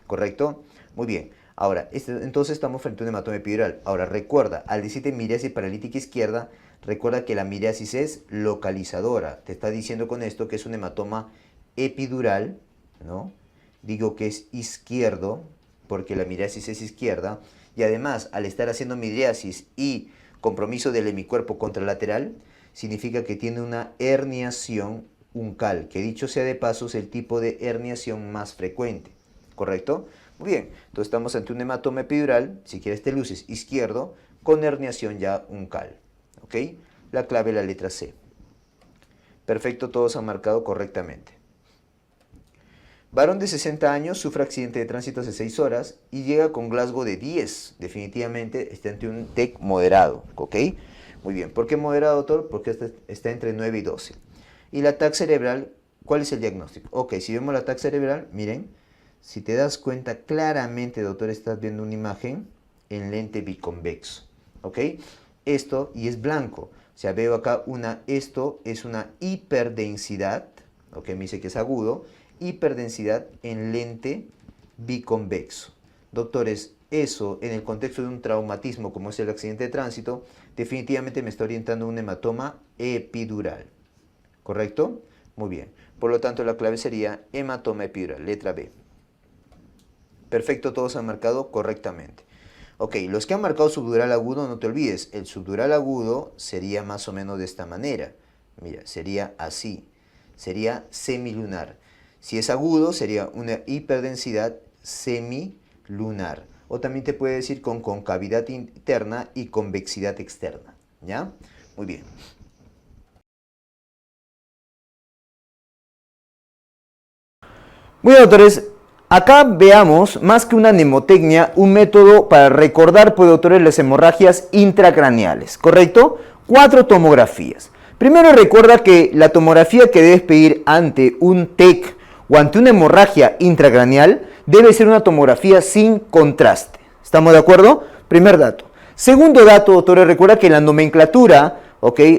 Speaker 1: ¿correcto? Muy bien. Ahora, entonces estamos frente a un hematoma epidural. Ahora, recuerda, al decirte miriasis paralítica izquierda, recuerda que la miriasis es localizadora. Te está diciendo con esto que es un hematoma epidural, ¿no? Digo que es izquierdo, porque la miriasis es izquierda. Y además, al estar haciendo miriasis y compromiso del hemicuerpo contralateral, significa que tiene una herniación uncal, que dicho sea de paso es el tipo de herniación más frecuente, ¿correcto? Muy bien, entonces estamos ante un hematoma epidural, si quieres te luces, izquierdo, con herniación ya uncal, ¿ok? La clave es la letra C. Perfecto, todos han marcado correctamente. Varón de 60 años sufre accidente de tránsito hace 6 horas y llega con Glasgow de 10. Definitivamente está ante un TEC moderado, ¿ok? Muy bien, ¿por qué moderado, doctor? Porque está entre 9 y 12. Y la TAC cerebral, ¿cuál es el diagnóstico? Ok, si vemos la TAC cerebral, miren, si te das cuenta claramente, doctor, estás viendo una imagen en lente biconvexo, ¿ok? Esto, y es blanco, o sea, veo acá esto es una hiperdensidad, ¿ok? Me dice que es agudo, hiperdensidad en lente biconvexo. Doctores, eso en el contexto de un traumatismo como es el accidente de tránsito, definitivamente me está orientando a un hematoma epidural. ¿Correcto? Muy bien. Por lo tanto, la clave sería hematoma epidural, letra B. Perfecto, todos han marcado correctamente. Ok, los que han marcado subdural agudo, no te olvides, el subdural agudo sería más o menos de esta manera. Mira, sería así, sería semilunar. Si es agudo, sería una hiperdensidad semilunar. O también te puede decir con concavidad interna y convexidad externa. ¿Ya? Muy bien. Bueno, doctores, acá veamos, más que una mnemotecnia, un método para recordar, pues, doctores, las hemorragias intracraneales, ¿correcto? 4 tomografías. Primero recuerda que la tomografía que debes pedir ante un TEC o ante una hemorragia intracraneal, debe ser una tomografía sin contraste. ¿Estamos de acuerdo? Primer dato. Segundo dato, doctores, recuerda que la nomenclatura,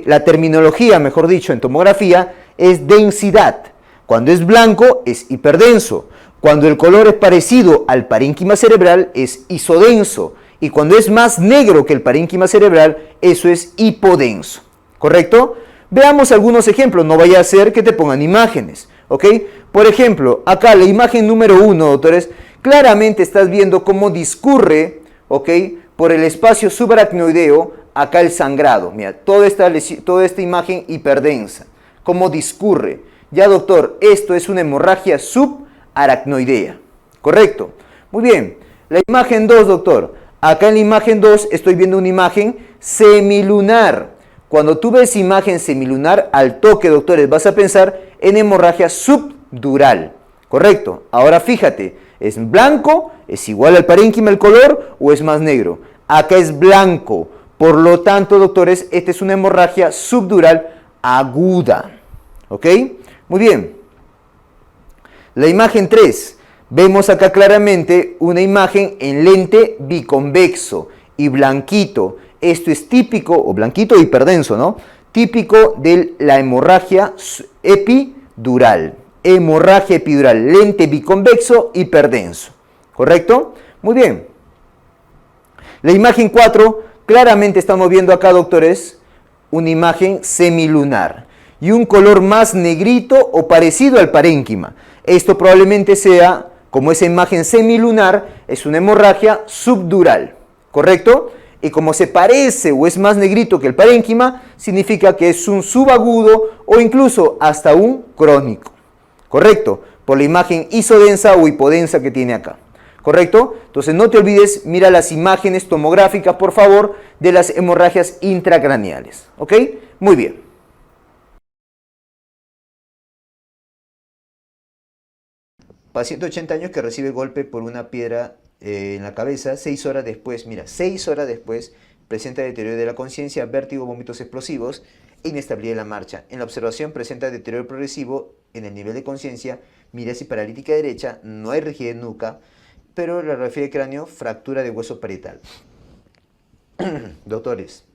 Speaker 1: la terminología, mejor dicho, en tomografía, es densidad. Cuando es blanco, es hiperdenso. Cuando el color es parecido al parénquima cerebral, es isodenso. Y cuando es más negro que el parénquima cerebral, eso es hipodenso. ¿Correcto? Veamos algunos ejemplos, no vaya a ser que te pongan imágenes. Por ejemplo, acá la imagen número 1, doctores, claramente estás viendo cómo discurre, por el espacio subaracnoideo, acá el sangrado. Mira, toda esta imagen hiperdensa, cómo discurre. Ya, doctor, esto es una hemorragia subaracnoidea. ¿Correcto? Muy bien. La imagen 2, doctor. Acá en la imagen 2 estoy viendo una imagen semilunar. Cuando tú ves imagen semilunar, al toque, doctores, vas a pensar en hemorragia subdural. ¿Correcto? Ahora fíjate, ¿es blanco? ¿Es igual al parénquima el color? ¿O es más negro? Acá es blanco. Por lo tanto, doctores, esta es una hemorragia subdural aguda. ¿Ok? Muy bien. La imagen 3. Vemos acá claramente una imagen en lente biconvexo y blanquito. Esto es típico, o blanquito hiperdenso, ¿no? Típico de la hemorragia epidural. Hemorragia epidural, lente biconvexo, hiperdenso. ¿Correcto? Muy bien. La imagen 4, claramente estamos viendo acá, doctores, una imagen semilunar y un color más negrito o parecido al parénquima. Esto probablemente sea, como esa imagen semilunar, es una hemorragia subdural. ¿Correcto? Y como se parece o es más negrito que el parénquima, significa que es un subagudo o incluso hasta un crónico. ¿Correcto? Por la imagen isodensa o hipodensa que tiene acá. ¿Correcto? Entonces no te olvides, mira las imágenes tomográficas, por favor, de las hemorragias intracraneales. ¿Ok? Muy bien. Paciente de 80 años que recibe golpe por una piedra en la cabeza, 6 horas después, mira, 6 horas después, presenta deterioro de la conciencia, vértigo, vómitos explosivos, inestabilidad en la marcha. En la observación presenta deterioro progresivo en el nivel de conciencia, miriasis paralítica derecha, no hay rigidez nuca, pero la radiografía de cráneo, fractura de hueso parietal. Doctores,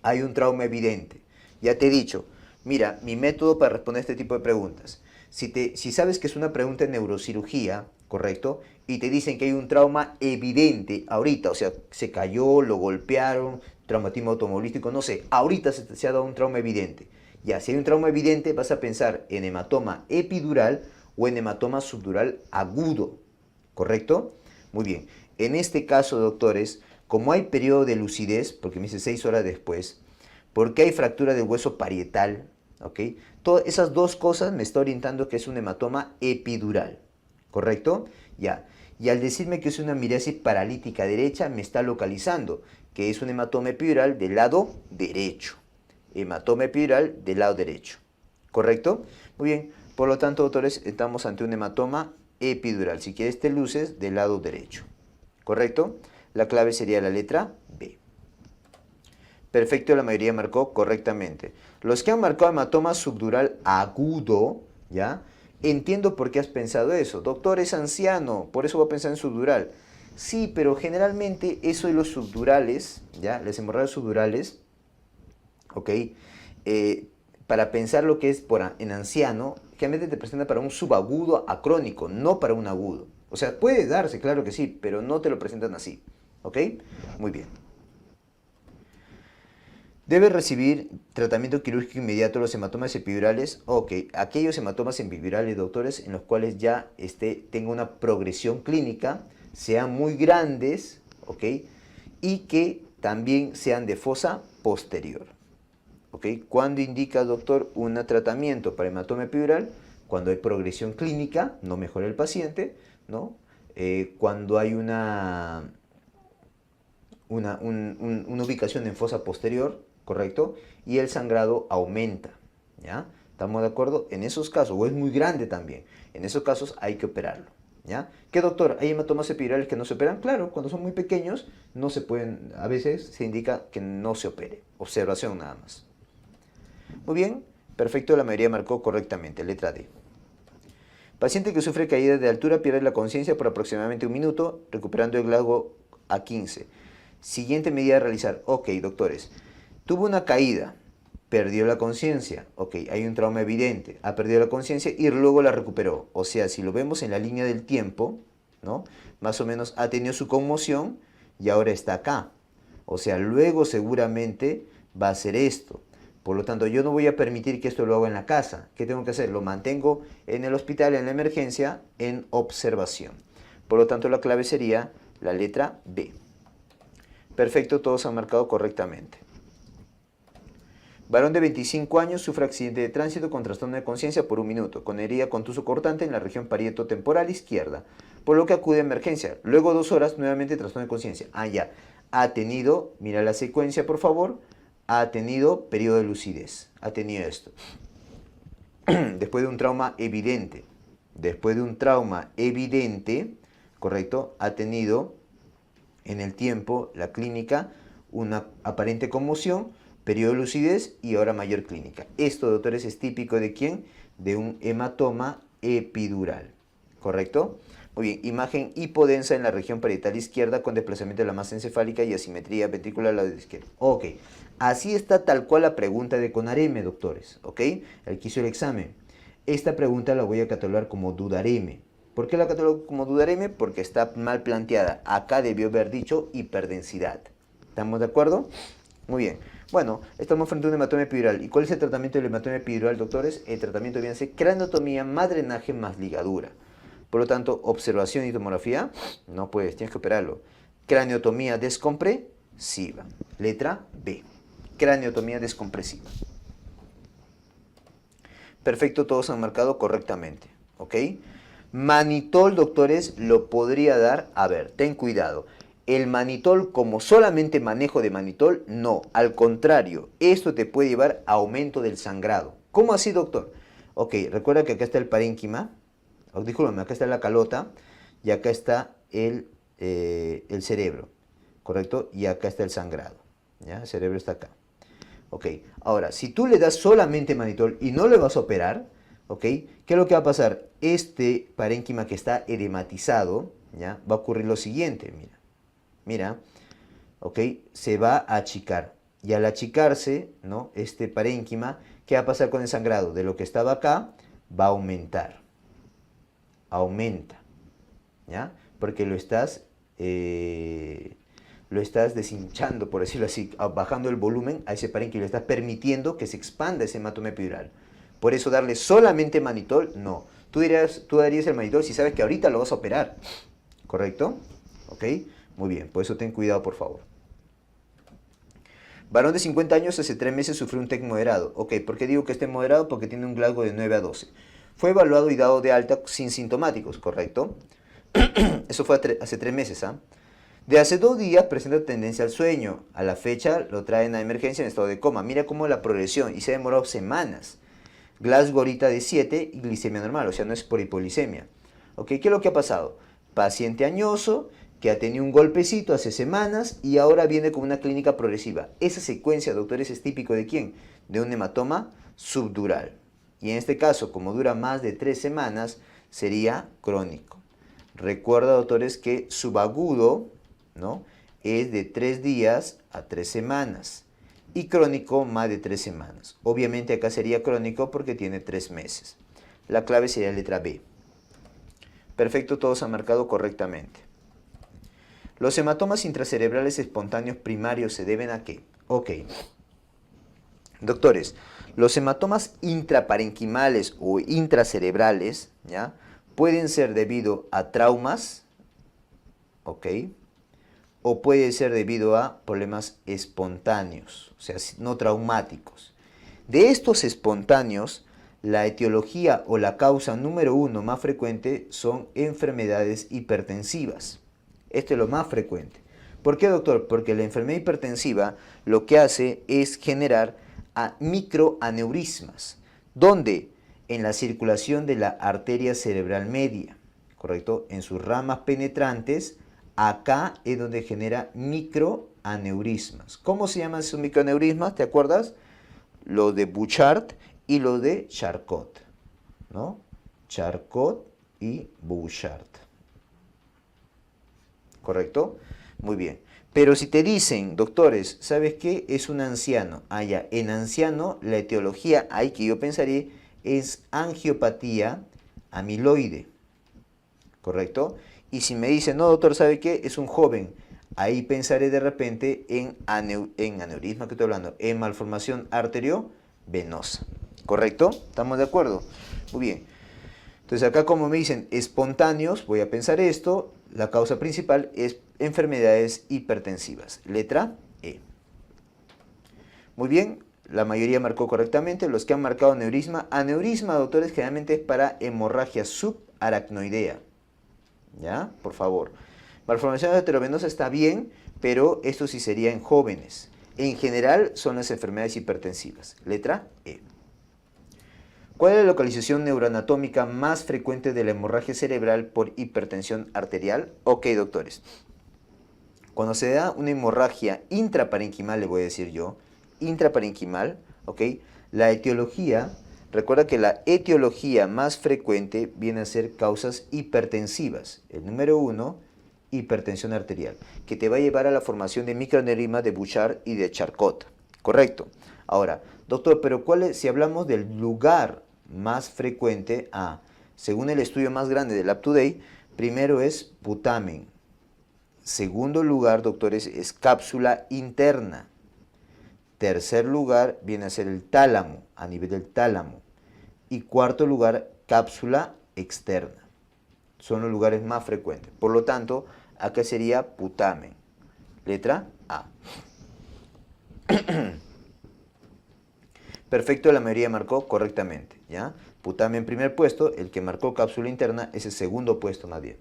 Speaker 1: hay un trauma evidente. Ya te he dicho, mira, mi método para responder este tipo de preguntas. Si sabes que es una pregunta en neurocirugía, ¿correcto? Y te dicen que hay un trauma evidente ahorita, o sea, se cayó, lo golpearon, traumatismo automovilístico, no sé, ahorita se ha dado un trauma evidente. Ya, si hay un trauma evidente, vas a pensar en hematoma epidural o en hematoma subdural agudo, ¿correcto? Muy bien. En este caso, doctores, como hay periodo de lucidez, porque me dice 6 horas después, porque hay fractura del hueso parietal, ¿ok? Todas esas dos cosas me está orientando que es un hematoma epidural, ¿correcto? Ya. Y al decirme que es una miriasis paralítica derecha, me está localizando que es un hematoma epidural del lado derecho. Hematoma epidural del lado derecho, ¿correcto? Muy bien. Por lo tanto, doctores, estamos ante un hematoma epidural. Si quieres, te luces del lado derecho, ¿correcto? La clave sería la letra B. Perfecto, la mayoría marcó correctamente. Los que han marcado hematoma subdural agudo, ¿ya? Entiendo por qué has pensado eso. Doctor, es anciano, por eso va a pensar en subdural. Sí, pero generalmente eso de los subdurales, ¿ya? Las hemorragias subdurales, ¿ok? Para pensar lo que es en anciano, generalmente te presenta para un subagudo a crónico, no para un agudo. O sea, puede darse, claro que sí, pero no te lo presentan así, ¿ok? Muy bien. Debe recibir tratamiento quirúrgico inmediato los hematomas epidurales. Ok, aquellos hematomas epidurales, doctores, en los cuales ya tenga una progresión clínica, sean muy grandes, ok, y que también sean de fosa posterior. Ok, ¿cuándo indica, doctor, un tratamiento para hematoma epidural? Cuando hay progresión clínica, no mejora el paciente, ¿no? Cuando hay una ubicación en fosa posterior, ¿correcto? Y el sangrado aumenta, ¿ya? ¿Estamos de acuerdo? En esos casos, o es muy grande también, en esos casos hay que operarlo, ¿ya? ¿Qué, doctor? ¿Hay hematomas epidurales que no se operan? Claro, cuando son muy pequeños, no se pueden, a veces se indica que no se opere, observación nada más. Muy bien, perfecto, la mayoría marcó correctamente, letra D. Paciente que sufre caída de altura pierde la conciencia por aproximadamente 1 minuto, recuperando el Glasgow a 15. Siguiente medida a realizar. Ok, doctores. Tuvo una caída, perdió la conciencia. Ok, hay un trauma evidente. Ha perdido la conciencia y luego la recuperó. O sea, si lo vemos en la línea del tiempo, ¿no? Más o menos ha tenido su conmoción y ahora está acá. O sea, luego seguramente va a hacer esto. Por lo tanto, yo no voy a permitir que esto lo haga en la casa. ¿Qué tengo que hacer? Lo mantengo en el hospital, en la emergencia, en observación. Por lo tanto, la clave sería la letra B. Perfecto, todos han marcado correctamente. Varón de 25 años sufre accidente de tránsito con trastorno de conciencia por 1 minuto, con herida contuso cortante en la región parieto-temporal izquierda, por lo que acude a emergencia. Luego 2 horas, nuevamente trastorno de conciencia. Ah, ya. Ha tenido, mira la secuencia por favor, ha tenido periodo de lucidez. Ha tenido esto. Después de un trauma evidente. Después de un trauma evidente, ¿correcto? Ha tenido en el tiempo, la clínica, una aparente conmoción, periodo de lucidez y ahora mayor clínica. Esto, doctores, es típico ¿de quién? De un hematoma epidural, ¿correcto? Muy bien, imagen hipodensa en la región parietal izquierda con desplazamiento de la masa encefálica y asimetría ventricular al lado izquierdo. Ok, así está tal cual la pregunta de Conareme, doctores, ¿ok? El que hizo el examen. Esta pregunta la voy a catalogar como dudareme. ¿Por qué la catalogo como dudareme? Porque está mal planteada. Acá debió haber dicho hiperdensidad. ¿Estamos de acuerdo? Muy bien. Bueno, estamos frente a un hematoma epidural. ¿Y cuál es el tratamiento del hematoma epidural, doctores? El tratamiento viene a ser craneotomía más drenaje más ligadura. Por lo tanto, observación y tomografía, no puedes, tienes que operarlo. Craneotomía descompresiva. Letra B. Craneotomía descompresiva. Perfecto, todos han marcado correctamente. ¿Ok? Manitol, doctores, lo podría dar. A ver, ten cuidado. El manitol, como solamente manejo de manitol, no. Al contrario, esto te puede llevar a aumento del sangrado. ¿Cómo así, doctor? Ok, recuerda que acá está el parénquima. Oh, discúlpame, acá está la calota y acá está el cerebro, ¿correcto? Y acá está el sangrado, ¿ya? El cerebro está acá. Ok, ahora, si tú le das solamente manitol y no le vas a operar, ¿ok? ¿Qué es lo que va a pasar? Este parénquima que está edematizado, ¿ya? Va a ocurrir lo siguiente, mira, ¿ok? Se va a achicar. Y al achicarse, ¿no? Este parénquima, ¿qué va a pasar con el sangrado? De lo que estaba acá, va a aumentar. Aumenta, ¿ya? Porque lo estás deshinchando, por decirlo así, bajando el volumen a ese parénquima y le estás permitiendo que se expanda ese hematoma epidural. Por eso darle solamente manitol, no. Tú darías el manitol si sabes que ahorita lo vas a operar, ¿correcto? ¿Ok? Muy bien, por eso ten cuidado, por favor. Varón de 50 años hace 3 meses sufrió un TEC moderado. Ok, ¿por qué digo que esté moderado? Porque tiene un Glasgow de 9 a 12. Fue evaluado y dado de alta sin sintomáticos, ¿correcto? Eso fue hace 3 meses, ¿ah? De hace 2 días presenta tendencia al sueño. A la fecha lo traen a emergencia en estado de coma. Mira cómo la progresión, y se ha demorado semanas. Glasgow ahorita de 7 y glicemia normal, o sea, no es por hipoglicemia. ¿Ok? ¿Qué es lo que ha pasado? Paciente añoso que ha tenido un golpecito hace semanas y ahora viene con una clínica progresiva. Esa secuencia, doctores, es típico ¿de quién? De un hematoma subdural. Y en este caso, como dura más de 3 semanas, sería crónico. Recuerda, doctores, que subagudo, ¿no? Es de 3 días a 3 semanas. Y crónico, más de 3 semanas. Obviamente acá sería crónico porque tiene 3 meses. La clave sería la letra B. Perfecto, todos han marcado correctamente. Los hematomas intracerebrales espontáneos primarios se deben ¿a qué? Ok. Doctores, los hematomas intraparenquimales o intracerebrales, ¿ya? Pueden ser debido a traumas, ¿ok? O puede ser debido a problemas espontáneos, o sea, no traumáticos. De estos espontáneos, la etiología o la causa número 1 más frecuente son enfermedades hipertensivas. Esto es lo más frecuente. ¿Por qué, doctor? Porque la enfermedad hipertensiva lo que hace es generar microaneurismas, donde en la circulación de la arteria cerebral media, ¿correcto? En sus ramas penetrantes, acá es donde genera microaneurismas. ¿Cómo se llaman esos microaneurismas? ¿Te acuerdas? Los de Bouchard y los de Charcot, ¿no? Charcot y Bouchard. ¿Correcto? Muy bien. Pero si te dicen, doctores, ¿sabes qué? Es un anciano. Ah, ya. En anciano, la etiología, ahí que yo pensaría, es angiopatía amiloide. ¿Correcto? Y si me dicen, no, doctor, ¿sabe qué? Es un joven. Ahí pensaré de repente en aneurisma, que estoy hablando, en malformación arteriovenosa. ¿Correcto? ¿Estamos de acuerdo? Muy bien. Entonces acá como me dicen espontáneos, voy a pensar esto, la causa principal es enfermedades hipertensivas. Letra E. Muy bien, la mayoría marcó correctamente. Los que han marcado aneurisma, aneurisma, doctores, generalmente es para hemorragia subaracnoidea. ¿Ya? Por favor. Malformación arteriovenosa está bien, pero esto sí sería en jóvenes. En general son las enfermedades hipertensivas. Letra E. ¿Cuál es la localización neuroanatómica más frecuente de la hemorragia cerebral por hipertensión arterial? Ok, doctores. Cuando se da una hemorragia intraparenquimal, le voy a decir yo, intraparenquimal, ok, la etiología, recuerda que la etiología más frecuente viene a ser causas hipertensivas. El número 1, hipertensión arterial, que te va a llevar a la formación de microaneurisma de Bouchard y de Charcot. Correcto. Ahora, doctor, pero ¿cuál es, si hablamos del lugar más frecuente? Según el estudio más grande del UpToDate, primero es putamen. Segundo lugar, doctores, es cápsula interna. Tercer lugar viene a ser el tálamo, a nivel del tálamo. Y cuarto lugar, cápsula externa. Son los lugares más frecuentes. Por lo tanto, acá sería putamen. Letra A. Perfecto, la mayoría marcó correctamente, ¿ya? Putamen primer puesto, el que marcó cápsula interna es el segundo puesto más bien.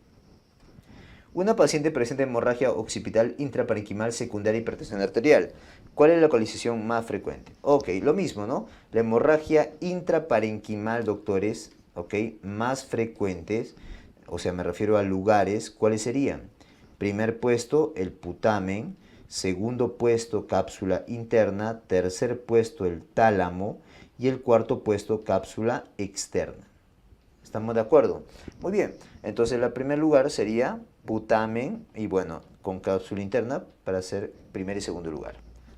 Speaker 1: Una paciente presenta hemorragia occipital intraparenquimal secundaria a hipertensión arterial. ¿Cuál es la localización más frecuente? Ok, lo mismo, ¿no? La hemorragia intraparenquimal, doctores, ok, más frecuentes, o sea, me refiero a lugares, ¿cuáles serían? Primer puesto, el putamen. Segundo puesto, cápsula interna. Tercer puesto, el tálamo. Y el cuarto puesto, cápsula externa. ¿Estamos de acuerdo? Muy bien. Entonces, el primer lugar sería putamen y bueno, con cápsula interna para hacer primer y segundo lugar,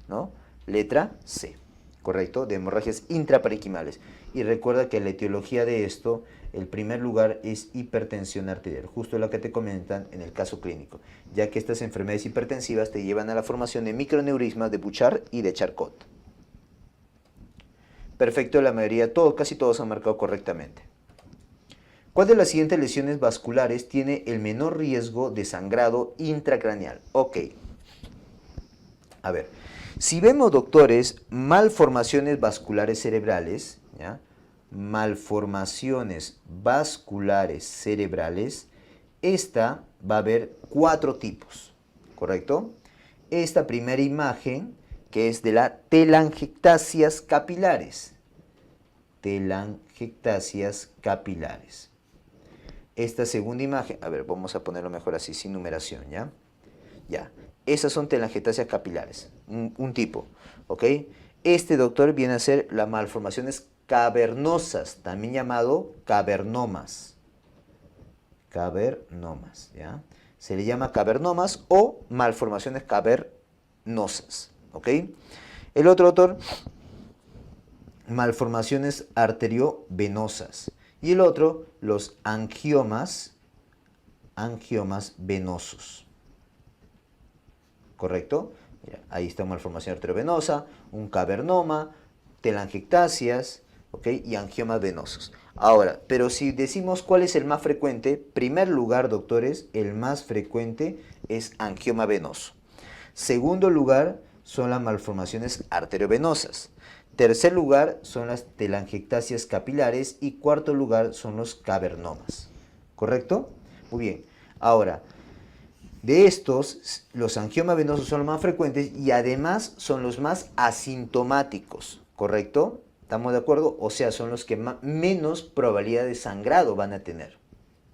Speaker 1: ¿no? Letra C, ¿correcto? De hemorragias intraparenquimales. Y recuerda que la etiología de esto, el primer lugar es hipertensión arterial, justo lo que te comentan en el caso clínico, ya que estas enfermedades hipertensivas te llevan a la formación de microaneurismas de Bouchard y de Charcot. Perfecto, la mayoría, casi todos han marcado correctamente. ¿Cuál de las siguientes lesiones vasculares tiene el menor riesgo de sangrado intracraneal? Ok. A ver, si vemos, doctores, malformaciones vasculares cerebrales, ¿ya? Malformaciones vasculares cerebrales, esta va a haber 4 tipos, ¿correcto? Esta primera imagen, que es de la telangiectasias capilares. Telangiectasias capilares. Esta segunda imagen, a ver, vamos a ponerlo mejor así, sin numeración, ¿ya? Ya, esas son telangiectasias capilares, un tipo, ¿ok? Este, doctor, viene a ser las malformaciones cavernosas, también llamado cavernomas. Cavernomas, ¿ya? Se le llama cavernomas o malformaciones cavernosas, ¿ok? El otro, doctor, malformaciones arteriovenosas. Y el otro, los angiomas venosos. ¿Correcto? Mira, ahí está una malformación arteriovenosa, un cavernoma, telangiectasias, ¿ok? Y angiomas venosos. Ahora, pero si decimos cuál es el más frecuente, primer lugar, doctores, el más frecuente es angioma venoso. Segundo lugar son las malformaciones arteriovenosas. Tercer lugar son las telangiectasias capilares y cuarto lugar son los cavernomas. ¿Correcto? Muy bien. Ahora, de estos, los angiomas venosos son los más frecuentes y además son los más asintomáticos. ¿Correcto? ¿Estamos de acuerdo? O sea, son los que menos probabilidad de sangrado van a tener.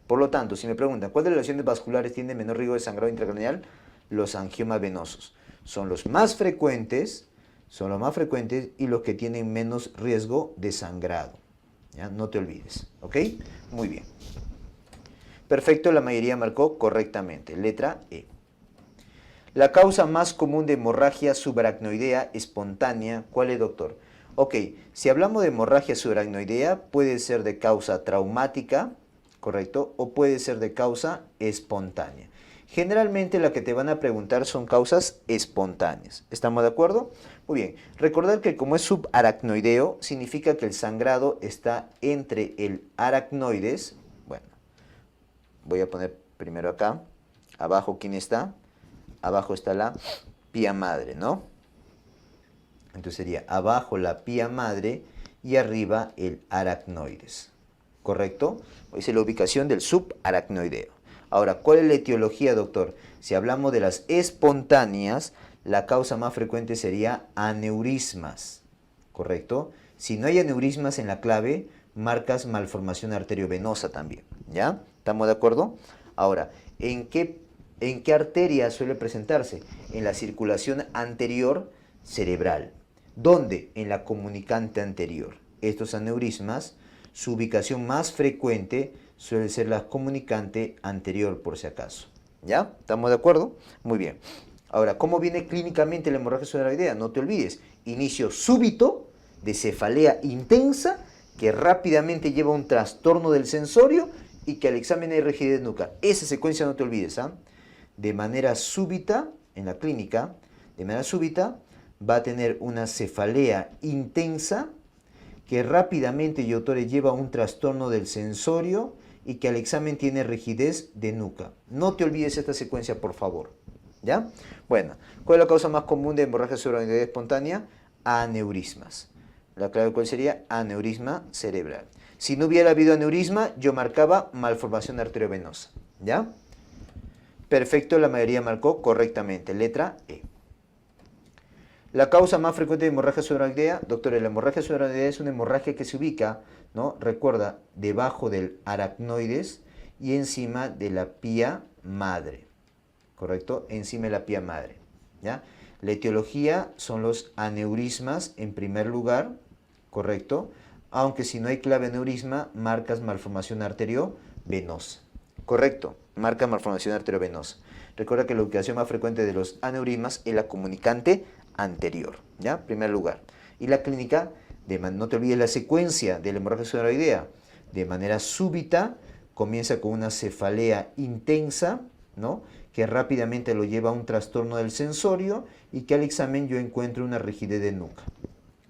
Speaker 1: Por lo tanto, si me preguntan, ¿cuáles de las lesiones vasculares tienen menor riesgo de sangrado intracraneal? Los angiomas venosos. Son los más frecuentes y los que tienen menos riesgo de sangrado. ¿Ya? No te olvides, ¿ok? Muy bien. Perfecto, la mayoría marcó correctamente. Letra E. La causa más común de hemorragia subaracnoidea espontánea, ¿cuál es, doctor? Ok, si hablamos de hemorragia subaracnoidea, puede ser de causa traumática, ¿correcto? O puede ser de causa espontánea. Generalmente la que te van a preguntar son causas espontáneas. ¿Estamos de acuerdo? Muy bien. Recordar que como es subaracnoideo, significa que el sangrado está entre el aracnoides. Bueno, voy a poner primero acá. Abajo, ¿quién está? Abajo está la pía madre, ¿no? Entonces sería abajo la pía madre y arriba el aracnoides. ¿Correcto? Esa es la ubicación del subaracnoideo. Ahora, ¿cuál es la etiología, doctor? Si hablamos de las espontáneas, la causa más frecuente sería aneurismas. ¿Correcto? Si no hay aneurismas en la clave, marcas malformación arteriovenosa también. ¿Ya? ¿Estamos de acuerdo? Ahora, ¿en qué arteria suele presentarse? En la circulación anterior cerebral. ¿Dónde? En la comunicante anterior. Estos aneurismas, su ubicación más frecuente suele ser la comunicante anterior, por si acaso. ¿Ya? ¿Estamos de acuerdo? Muy bien. Ahora, ¿cómo viene clínicamente la hemorragia subaracnoidea? No te olvides, inicio súbito de cefalea intensa que rápidamente lleva a un trastorno del sensorio y que al examen hay rigidez nuca. Esa secuencia no te olvides, ¿ah? De manera súbita, en la clínica, de manera súbita, va a tener una cefalea intensa que rápidamente, y autores, lleva a un trastorno del sensorio y que al examen tiene rigidez de nuca. No te olvides esta secuencia, por favor. ¿Ya? Bueno, ¿cuál es la causa más común de hemorragia subaracnoidea espontánea? Aneurismas. La clave, ¿cuál sería? Aneurisma cerebral. Si no hubiera habido aneurisma, yo marcaba malformación arteriovenosa. ¿Ya? Perfecto, la mayoría marcó correctamente. Letra E. La causa más frecuente de hemorragia subaracnoidea, doctores, la hemorragia subaracnoidea es una hemorragia que se ubica, ¿no? Recuerda, debajo del aracnoides y encima de la pía madre. ¿Correcto? Encima de la pía madre. ¿Ya? La etiología son los aneurismas en primer lugar, ¿correcto? Aunque si no hay clave aneurisma, marcas malformación arteriovenosa. ¿Correcto? Marca malformación arteriovenosa. Recuerda que la ubicación más frecuente de los aneurismas es la comunicante anterior, ¿ya? Primer lugar. Y la clínica, no te olvides la secuencia de la hemorragia subaracnoidea. De manera súbita, comienza con una cefalea intensa, ¿no? Que rápidamente lo lleva a un trastorno del sensorio y que al examen yo encuentro una rigidez de nuca.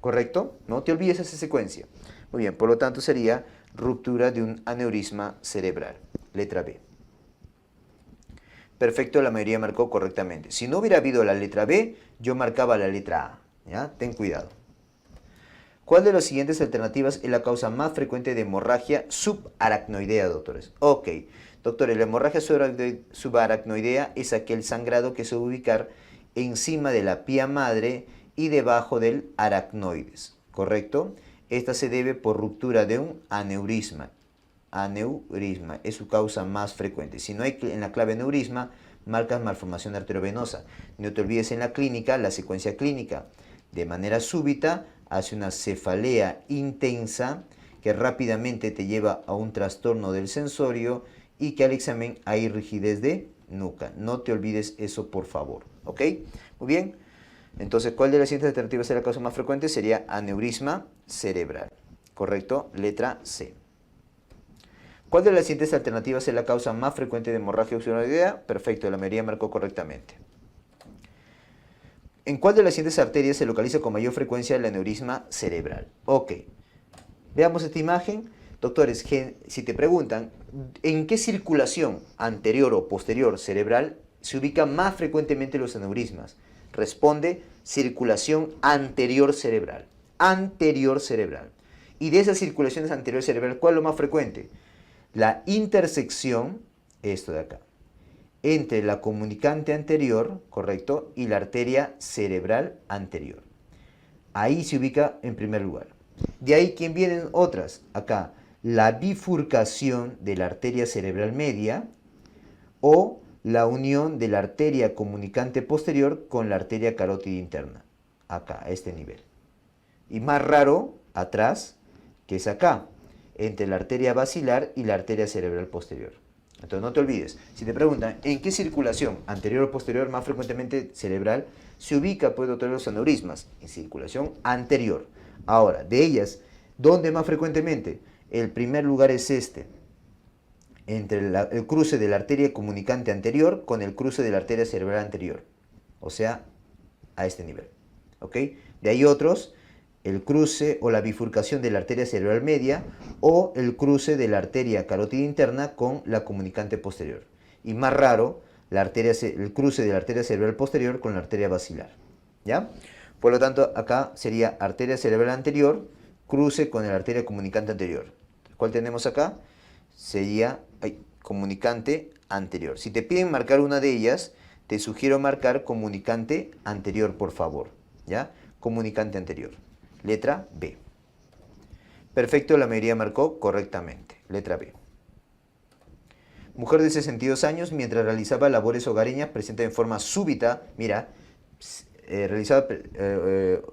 Speaker 1: ¿Correcto? No te olvides esa secuencia. Muy bien, por lo tanto sería ruptura de un aneurisma cerebral. Letra B. Perfecto, la mayoría marcó correctamente. Si no hubiera habido la letra B, yo marcaba la letra A. ¿Ya? Ten cuidado. ¿Cuál de las siguientes alternativas es la causa más frecuente de hemorragia subaracnoidea, doctores? Ok, doctores, la hemorragia subaracnoidea es aquel sangrado que se va a ubicar encima de la pía madre y debajo del aracnoides, ¿correcto? Esta se debe por ruptura de un aneurisma. Aneurisma es su causa más frecuente. Si no hay en la clave aneurisma, marcas malformación arteriovenosa. No te olvides en la clínica, la secuencia clínica. De manera súbita, hace una cefalea intensa que rápidamente te lleva a un trastorno del sensorio y que al examen hay rigidez de nuca. No te olvides eso, por favor. ¿Ok? Muy bien. Entonces, ¿cuál de las siguientes alternativas es la causa más frecuente? Sería aneurisma cerebral. ¿Correcto? Letra C. ¿Cuál de las siguientes alternativas es la causa más frecuente de hemorragia subaracnoidea? Perfecto, la mayoría marcó correctamente. ¿En cuál de las siguientes arterias se localiza con mayor frecuencia el aneurisma cerebral? Ok, veamos esta imagen. Doctores, si te preguntan, ¿en qué circulación anterior o posterior cerebral se ubican más frecuentemente los aneurismas? Responde, circulación anterior cerebral. Anterior cerebral. Y de esas circulaciones anterior cerebral, ¿cuál es lo más frecuente? La intersección, esto de acá, entre la comunicante anterior, ¿correcto? Y la arteria cerebral anterior. Ahí se ubica en primer lugar. De ahí, ¿quién vienen otras? Acá, la bifurcación de la arteria cerebral media o la unión de la arteria comunicante posterior con la arteria carótida interna. Acá, a este nivel. Y más raro, atrás, que es acá, entre la arteria basilar y la arteria cerebral posterior. Entonces no te olvides, si te preguntan en qué circulación, anterior o posterior, más frecuentemente cerebral, se ubica, pues, doctor, los aneurismas, en circulación anterior. Ahora, de ellas, ¿dónde más frecuentemente? El primer lugar es este, entre el cruce de la arteria comunicante anterior con el cruce de la arteria cerebral anterior, o sea, a este nivel, ¿ok? De ahí otros, el cruce o la bifurcación de la arteria cerebral media o el cruce de la arteria carótida interna con la comunicante posterior. Y más raro, el cruce de la arteria cerebral posterior con la arteria basilar, ¿ya? Por lo tanto, acá sería arteria cerebral anterior, cruce con la arteria comunicante anterior. ¿Cuál tenemos acá? Sería comunicante anterior. Si te piden marcar una de ellas, te sugiero marcar comunicante anterior, por favor, ¿ya? Comunicante anterior. Letra B. Perfecto, la mayoría marcó correctamente. Letra B. Mujer de 62 años, mientras realizaba labores hogareñas, presenta en forma súbita, mira, realizaba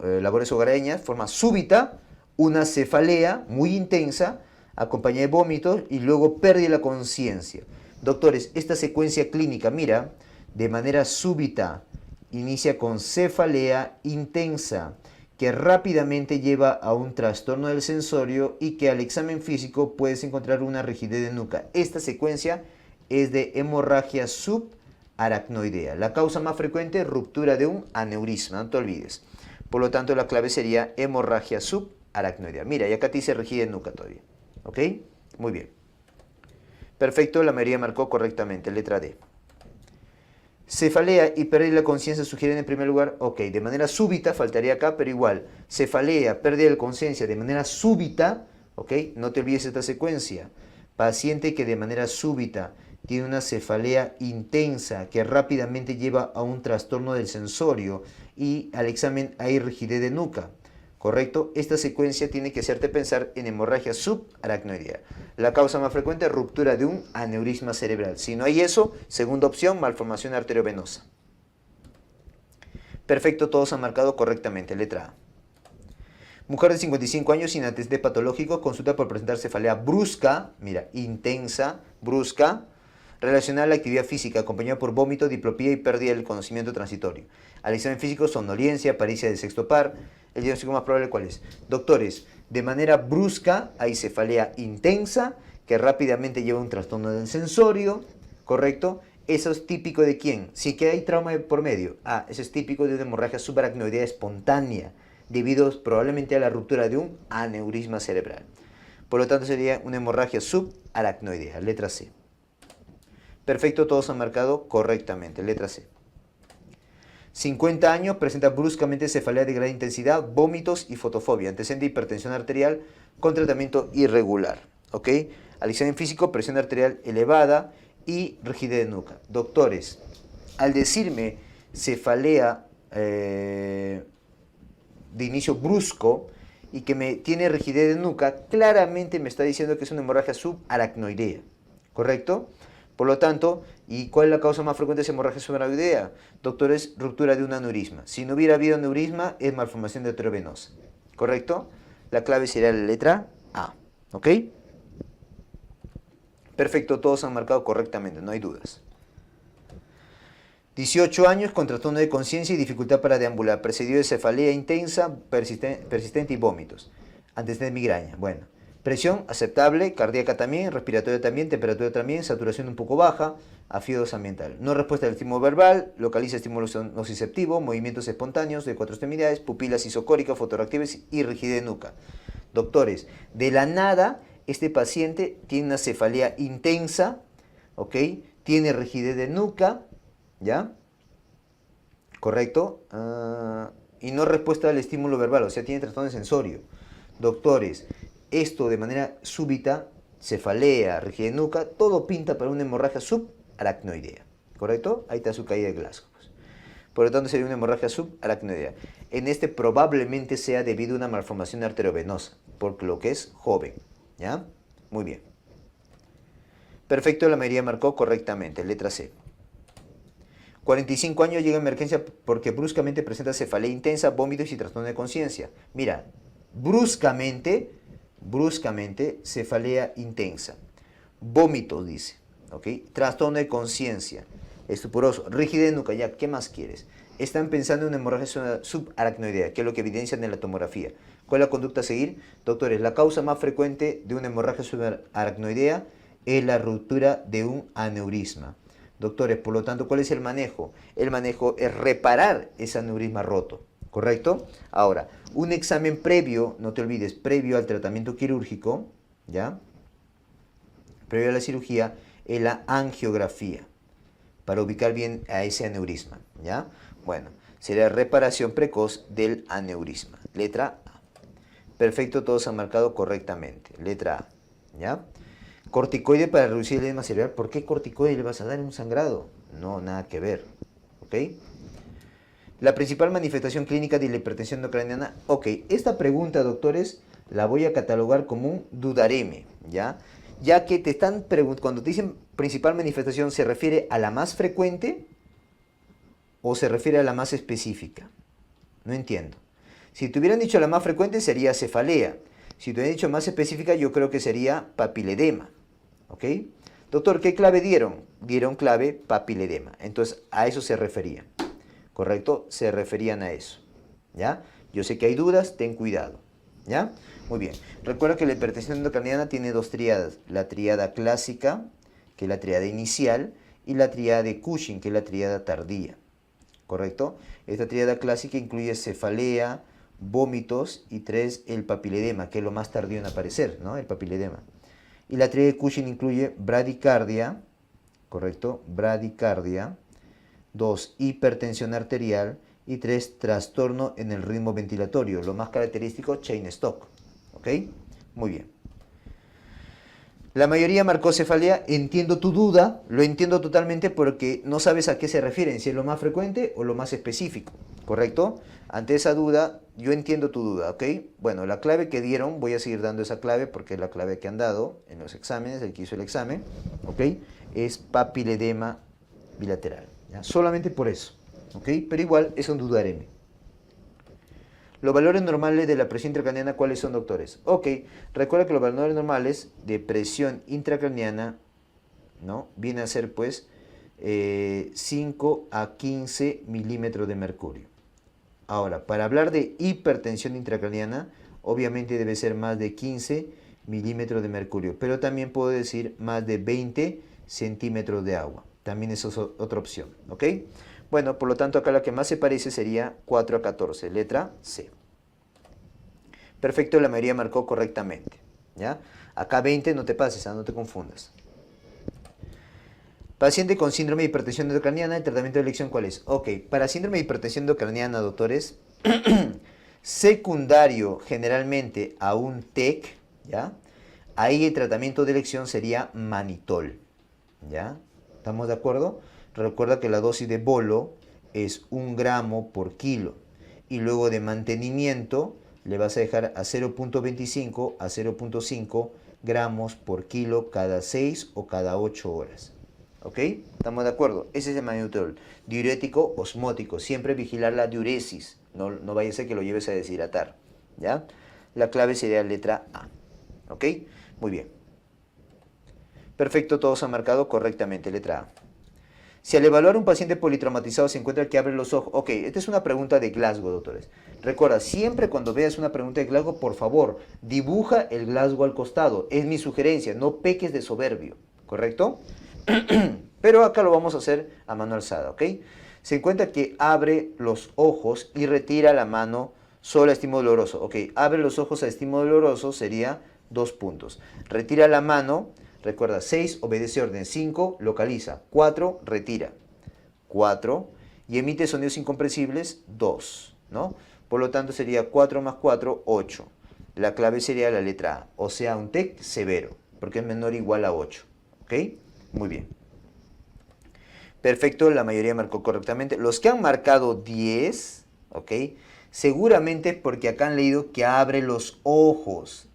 Speaker 1: labores hogareñas, forma súbita, una cefalea muy intensa, acompañada de vómitos y luego pérdida de la conciencia. Doctores, esta secuencia clínica, mira, de manera súbita, inicia con cefalea intensa, que rápidamente lleva a un trastorno del sensorio y que al examen físico puedes encontrar una rigidez de nuca. Esta secuencia es de hemorragia subaracnoidea. La causa más frecuente es ruptura de un aneurisma, no te olvides. Por lo tanto, la clave sería hemorragia subaracnoidea. Mira, y acá te dice rigidez de nuca todavía. ¿Ok? Muy bien. Perfecto, la mayoría marcó correctamente. Letra D. Cefalea y pérdida de la conciencia sugieren en primer lugar, ok, de manera súbita, faltaría acá, pero igual, cefalea, pérdida de conciencia de manera súbita, ok, no te olvides esta secuencia. Paciente que de manera súbita tiene una cefalea intensa que rápidamente lleva a un trastorno del sensorio y al examen hay rigidez de nuca. ¿Correcto? Esta secuencia tiene que hacerte pensar en hemorragia subaracnoidea. La causa más frecuente es ruptura de un aneurisma cerebral. Si no hay eso, segunda opción, malformación arteriovenosa. Perfecto, todos han marcado correctamente. Letra A. Mujer de 55 años sin antecedentes patológicos, consulta por presentar cefalea brusca, mira, intensa, brusca, relacionada a la actividad física, acompañada por vómito, diplopía y pérdida del conocimiento transitorio. Al examen físico, somnolencia, pericia de sexto par. El diagnóstico más probable, ¿cuál es? Doctores, de manera brusca hay cefalea intensa que rápidamente lleva a un trastorno del sensorio, ¿correcto? Eso es típico de ¿quién? Sí que hay trauma por medio. Ah, eso es típico de una hemorragia subaracnoidea espontánea, debido probablemente a la ruptura de un aneurisma cerebral. Por lo tanto, sería una hemorragia subaracnoidea. Letra C. Perfecto, todos han marcado correctamente. Letra C. 50 años, presenta bruscamente cefalea de gran intensidad, vómitos y fotofobia, antecedente de hipertensión arterial con tratamiento irregular. ¿Ok? Al examen físico, presión arterial elevada y rigidez de nuca. Doctores, al decirme cefalea de inicio brusco y que me tiene rigidez de nuca, claramente me está diciendo que es una hemorragia subaracnoidea. ¿Correcto? Por lo tanto, ¿y cuál es la causa más frecuente de esa hemorragia subaracnoidea? Doctores, ruptura de un aneurisma. Si no hubiera habido aneurisma, es malformación de arteriovenosa. ¿Correcto? La clave sería la letra A. ¿Ok? Perfecto, todos han marcado correctamente, no hay dudas. 18 años con trastorno de conciencia y dificultad para deambular, precedido de cefalea intensa, persistente y vómitos. Antecedente de migraña. Bueno. Presión aceptable, cardíaca también, respiratoria también, temperatura también, saturación un poco baja, afidos ambiental. No respuesta al estímulo verbal, localiza estímulo nociceptivo, movimientos espontáneos de 4 extremidades, pupilas isocóricas, fotorreactivas y rigidez de nuca. Doctores, de la nada, este paciente tiene una cefalea intensa, ¿ok? Tiene rigidez de nuca, ¿ya? ¿Correcto? Y no respuesta al estímulo verbal, o sea, tiene trastorno sensorio. Doctores, esto de manera súbita, cefalea, rigidez de nuca, todo pinta para una hemorragia subaracnoidea. ¿Correcto? Ahí está su caída de Glasgow. Por lo tanto, sería una hemorragia subaracnoidea. En este probablemente sea debido a una malformación arteriovenosa, por lo que es joven. ¿Ya? Muy bien. Perfecto, la mayoría marcó correctamente. Letra C. 45 años, llega a emergencia porque bruscamente presenta cefalea intensa, vómitos y trastorno de conciencia. Mira, bruscamente, cefalea intensa. Vómitos, dice. ¿ok? Trastorno de conciencia, estuporoso, rigidez nuca, ya, ¿qué más quieres? Están pensando en una hemorragia subaracnoidea, que es lo que evidencian en la tomografía. ¿Cuál es la conducta a seguir? Doctores, la causa más frecuente de una hemorragia subaracnoidea es la ruptura de un aneurisma. Doctores, por lo tanto, ¿cuál es el manejo? El manejo es reparar ese aneurisma roto, ¿correcto? Ahora, un examen previo, no te olvides, previo al tratamiento quirúrgico, ¿ya? Previo a la cirugía, es la angiografía, para ubicar bien a ese aneurisma, ¿ya? Bueno, sería reparación precoz del aneurisma. Letra A. Perfecto, todos han marcado correctamente. Letra A, ¿ya? Corticoide para reducir el edema cerebral. ¿Por qué corticoide le vas a dar en un sangrado? No, nada que ver, ¿ok? La principal manifestación clínica de la hipertensión endocraniana. Ok, esta pregunta, doctores, la voy a catalogar como un dudareme, ¿ya? Ya que te están preguntando, cuando te dicen principal manifestación, ¿se refiere a la más frecuente o se refiere a la más específica? No entiendo. Si te hubieran dicho la más frecuente sería cefalea. Si te hubieran dicho más específica, yo creo que sería papiledema. ¿Ok? Doctor, ¿qué clave dieron? Dieron clave papiledema. Entonces, a eso se referían. ¿Correcto? Se referían a eso. ¿Ya? Yo sé que hay dudas, ten cuidado. ¿Ya? Muy bien. Recuerda que la hipertensión endocraniana tiene dos tríadas. La tríada clásica, que es la tríada inicial, y la tríada de Cushing, que es la tríada tardía. ¿Correcto? Esta tríada clásica incluye cefalea, vómitos y 3, el papiledema, que es lo más tardío en aparecer, ¿no? El papiledema. Y la tríada de Cushing incluye bradicardia, ¿correcto? Bradicardia. 2, hipertensión arterial. Y 3, trastorno en el ritmo ventilatorio. Lo más característico, Cheyne-Stokes. ¿Ok? Muy bien. La mayoría marcó cefalea. Entiendo tu duda, lo entiendo totalmente porque no sabes a qué se refieren, si es lo más frecuente o lo más específico, ¿correcto? Ante esa duda, yo entiendo tu duda, ¿ok? Bueno, la clave que dieron, voy a seguir dando esa clave porque es la clave que han dado en los exámenes, el que hizo el examen, ¿ok? Es papiledema bilateral, ¿ya? Solamente por eso, ¿ok? Pero igual es un dudareme. Los valores normales de la presión intracraniana, ¿cuáles son, doctores? Ok, recuerda que los valores normales de presión intracraniana, ¿no? Viene a ser, pues, 5 a 15 milímetros de mercurio. Ahora, para hablar de hipertensión intracraniana, obviamente debe ser más de 15 milímetros de mercurio, pero también puedo decir más de 20 centímetros de agua. También eso es otra opción, ¿ok? Bueno, por lo tanto, acá la que más se parece sería 4 a 14, letra C. Perfecto, la mayoría marcó correctamente, ¿ya? Acá 20, no te pases, no te confundas. Paciente con síndrome de hipertensión endocraniana, ¿el tratamiento de elección cuál es? Ok, para síndrome de hipertensión endocraniana, doctores, secundario generalmente a un TEC, ¿ya? Ahí el tratamiento de elección sería manitol, ¿ya? ¿Estamos de acuerdo? Recuerda que la dosis de bolo es 1 gramo por kilo y luego de mantenimiento le vas a dejar a 0.25 a 0.5 gramos por kilo cada 6 o cada 8 horas. ¿Ok? ¿Estamos de acuerdo? Ese es el manitol. Diurético osmótico. Siempre vigilar la diuresis. No vaya a ser que lo lleves a deshidratar. ¿Ya? La clave sería letra A. ¿Ok? Muy bien. Perfecto, todos han marcado correctamente. Letra A. Si al evaluar un paciente politraumatizado se encuentra que abre los ojos... Ok, esta es una pregunta de Glasgow, doctores. Recuerda, siempre cuando veas una pregunta de Glasgow, por favor, dibuja el Glasgow al costado. Es mi sugerencia, no peques de soberbio. ¿Correcto? Pero acá lo vamos a hacer a mano alzada, ¿ok? Se encuentra que abre los ojos y retira la mano solo a estímulo doloroso. Ok, abre los ojos a estímulo doloroso sería 2 puntos. Retira la mano, recuerda, 6, obedece orden. 5, localiza. 4, retira. 4, y emite sonidos incomprensibles, 2, ¿no? Por lo tanto sería 4 más 4, 8. La clave sería la letra A, o sea, un TEC severo, porque es menor o igual a 8, ¿ok? Muy bien. Perfecto, la mayoría marcó correctamente. Los que han marcado 10, ¿ok? Seguramente porque acá han leído que abre los ojos.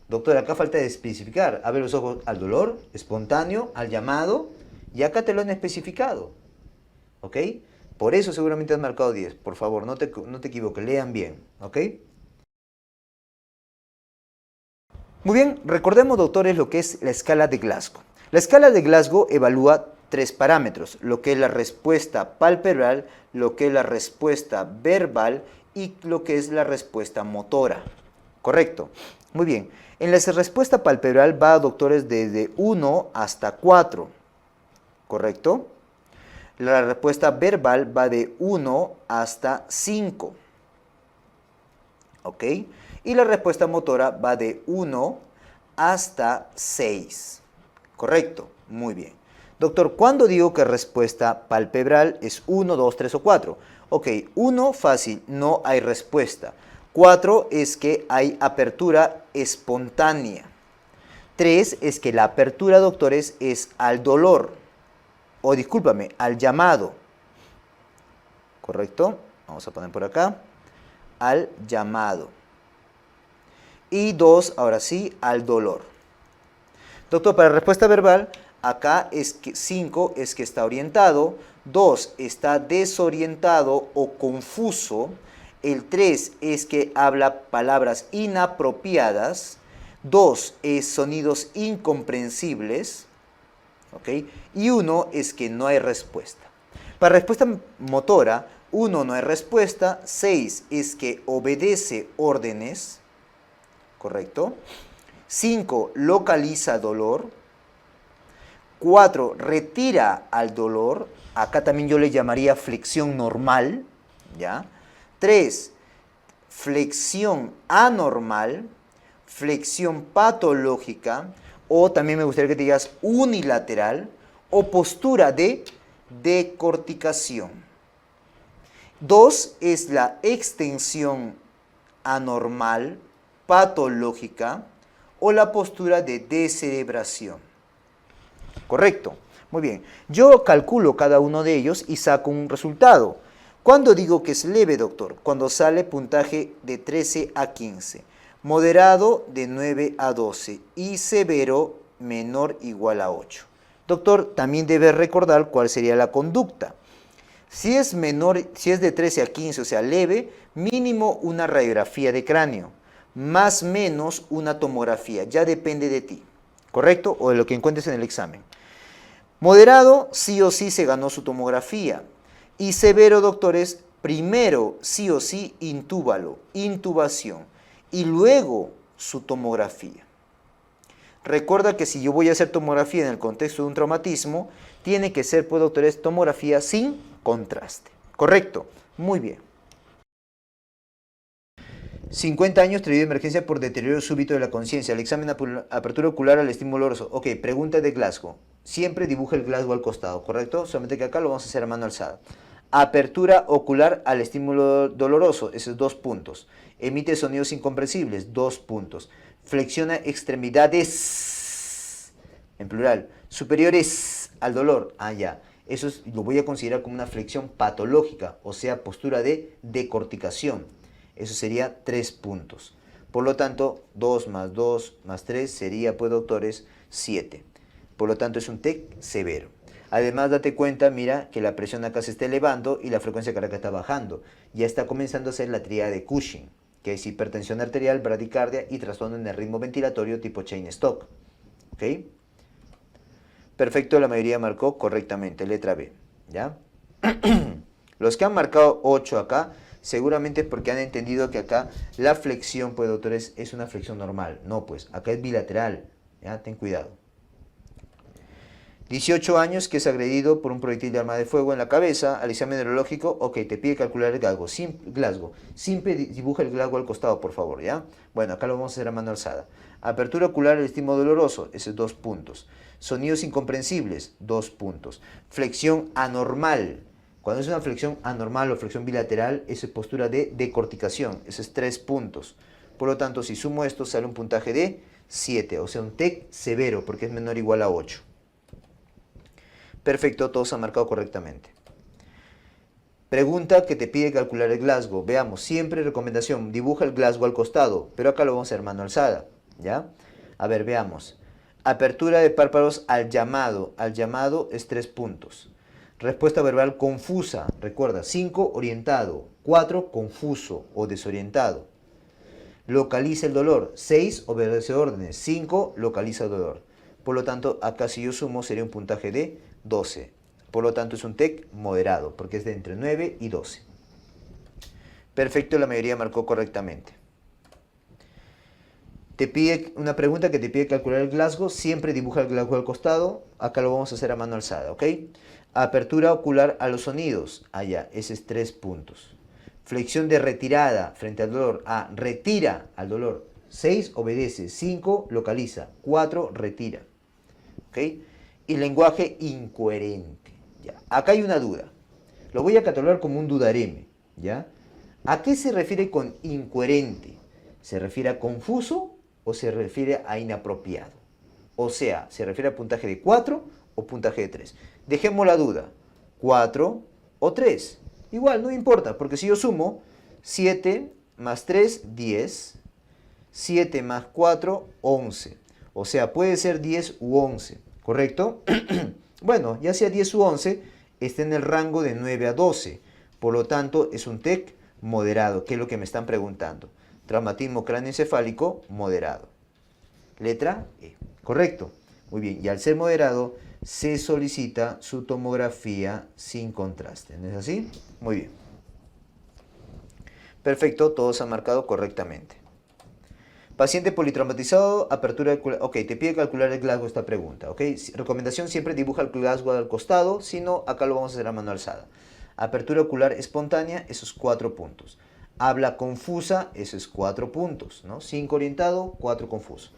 Speaker 1: Doctor, acá falta de especificar. Abre los ojos al dolor, espontáneo, al llamado, y acá te lo han especificado. ¿Ok? Por eso seguramente has marcado 10. Por favor, no te equivoques, lean bien. ¿Ok? Muy bien, recordemos, doctores, lo que es la escala de Glasgow. La escala de Glasgow evalúa tres parámetros, lo que es la respuesta palpebral, lo que es la respuesta verbal y lo que es la respuesta motora. ¿Correcto? Muy bien. En la respuesta palpebral va a doctores desde 1 hasta 4. ¿Correcto? La respuesta verbal va de 1 hasta 5. ¿Ok? Y la respuesta motora va de 1 hasta 6. ¿Correcto? Muy bien. Doctor, ¿cuándo digo que respuesta palpebral es 1, 2, 3 o 4? Ok, 1, fácil, no hay respuesta. 4 es que hay apertura espontánea. 3 es que la apertura, doctores, es al dolor. O discúlpame, al llamado. ¿Correcto? Vamos a poner por acá. Al llamado. Y 2, ahora sí, al dolor. Doctor, para respuesta verbal, acá es que 5 es que está orientado, 2 está desorientado o confuso, el 3 es que habla palabras inapropiadas, 2 es sonidos incomprensibles, ¿ok? Y 1 es que no hay respuesta. Para respuesta motora, 1 no hay respuesta, 6 es que obedece órdenes, ¿correcto? 5 localiza dolor, 4 retira al dolor, acá también yo le llamaría flexión normal, ¿ya? 3 flexión anormal, flexión patológica, o también me gustaría que te digas unilateral, o postura de decorticación. 2 es la extensión anormal, patológica, o la postura de descerebración. ¿Correcto? Muy bien. Yo calculo cada uno de ellos y saco un resultado. ¿Cuándo digo que es leve, doctor? Cuando sale puntaje de 13 a 15. Moderado de 9 a 12. Y severo menor o igual a 8. Doctor, también debe recordar cuál sería la conducta. Si es menor, si es de 13 a 15, o sea, leve, mínimo una radiografía de cráneo. Más menos una tomografía, ya depende de ti, ¿correcto? O de lo que encuentres en el examen. Moderado, sí o sí se ganó su tomografía. Y severo, doctores, primero sí o sí intúbalo, intubación, y luego su tomografía. Recuerda que si yo voy a hacer tomografía en el contexto de un traumatismo, tiene que ser, pues, doctores, tomografía sin contraste. ¿Correcto? Muy bien. 50 años traído de emergencia por deterioro súbito de la conciencia. El examen apertura ocular al estímulo doloroso. Ok, pregunta de Glasgow. Siempre dibuja el Glasgow al costado, ¿correcto? Solamente que acá lo vamos a hacer a mano alzada. Apertura ocular al estímulo doloroso, esos 2 puntos. Emite sonidos incomprensibles, 2 puntos. Flexiona extremidades, en plural, superiores al dolor. Ah, ya. Eso lo voy a considerar como una flexión patológica, o sea, postura de decorticación. Eso sería 3 puntos. Por lo tanto, 2 más 2 más 3 sería, pues, doctores, 7. Por lo tanto, es un TEC severo. Además, date cuenta, mira, que la presión acá se está elevando y la frecuencia cardíaca está bajando. Ya está comenzando a ser la tríada de Cushing, que es hipertensión arterial, bradicardia y trastorno en el ritmo ventilatorio tipo Chain-Stokes. ¿Ok? Perfecto, la mayoría marcó correctamente. Letra B. ¿Ya? Los que han marcado 8 acá, seguramente es porque han entendido que acá la flexión, pues, doctores, es una flexión normal. No, pues, acá es bilateral. ¿Ya? Ten cuidado. 18 años que es agredido por un proyectil de arma de fuego en la cabeza. Al examen neurológico, ok, te pide calcular el Glasgow. Siempre dibuja el Glasgow al costado, por favor, ¿ya? Bueno, acá lo vamos a hacer a mano alzada. Apertura ocular al estímulo doloroso, esos 2 puntos. Sonidos incomprensibles, 2 puntos. Flexión anormal. Cuando es una flexión anormal o flexión bilateral, es postura de decorticación, esos 3 puntos. Por lo tanto, si sumo esto, sale un puntaje de 7, o sea, un TEC severo, porque es menor o igual a 8. Perfecto, todos han marcado correctamente. Pregunta que te pide calcular el Glasgow. Veamos, siempre recomendación, dibuja el Glasgow al costado, pero acá lo vamos a hacer mano alzada, ¿ya? A ver, veamos. Apertura de párpados al llamado es 3 puntos. Respuesta verbal confusa, recuerda, 5 orientado, 4 confuso o desorientado. Localiza el dolor, 6 obedece órdenes, 5 localiza el dolor. Por lo tanto, acá si yo sumo sería un puntaje de 12. Por lo tanto, es un TEC moderado, porque es de entre 9 y 12. Perfecto, la mayoría marcó correctamente. Te pide una pregunta que te pide calcular el Glasgow. Siempre dibuja el Glasgow al costado. Acá lo vamos a hacer a mano alzada, ¿ok? Apertura ocular a los sonidos. Allá, ese es 3 puntos. Flexión de retirada frente al dolor. A, retira al dolor. 6, obedece. 5, localiza. 4, retira. ¿Ok? Y lenguaje incoherente. ¿Ya? Acá hay una duda. Lo voy a catalogar como un dudareme. ¿Ya? ¿A qué se refiere con incoherente? ¿Se refiere a confuso o se refiere a inapropiado? O sea, ¿se refiere a puntaje de 4 o puntaje de 3? Dejemos la duda. 4 o 3. Igual, no importa, porque si yo sumo 7 más 3, 10. 7 más 4, 11. O sea, puede ser 10 u 11, ¿correcto? Bueno, ya sea 10 u 11, está en el rango de 9 a 12. Por lo tanto, es un TEC moderado, que es lo que me están preguntando. Traumatismo cráneoencefálico moderado. Letra E. Correcto. Muy bien. Y al ser moderado, se solicita su tomografía sin contraste. ¿No es así? Muy bien. Perfecto. Todos han marcado correctamente. Paciente politraumatizado, apertura del... Ok, te pide calcular el Glasgow esta pregunta. Ok. Recomendación, siempre dibuja el Glasgow al costado. Si no, acá lo vamos a hacer a mano alzada. Apertura ocular espontánea, esos 4 puntos. Habla confusa, eso es 4 puntos, ¿no? 5 orientado, 4 confuso.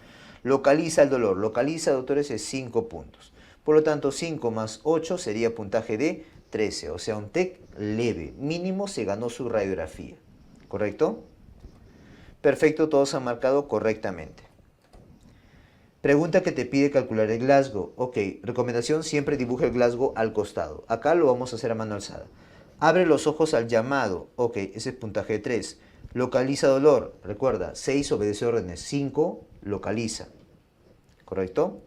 Speaker 1: Localiza el dolor. Localiza, doctores, es 5 puntos. Por lo tanto, 5 más 8 sería puntaje de 13, o sea, un TEC leve. Mínimo se ganó su radiografía. ¿Correcto? Perfecto, todos han marcado correctamente. Pregunta que te pide calcular el Glasgow. Ok, recomendación, siempre dibuja el Glasgow al costado. Acá lo vamos a hacer a mano alzada. Abre los ojos al llamado. Ok, ese es puntaje 3. Localiza dolor. Recuerda, 6 obedece órdenes. 5 localiza. ¿Correcto?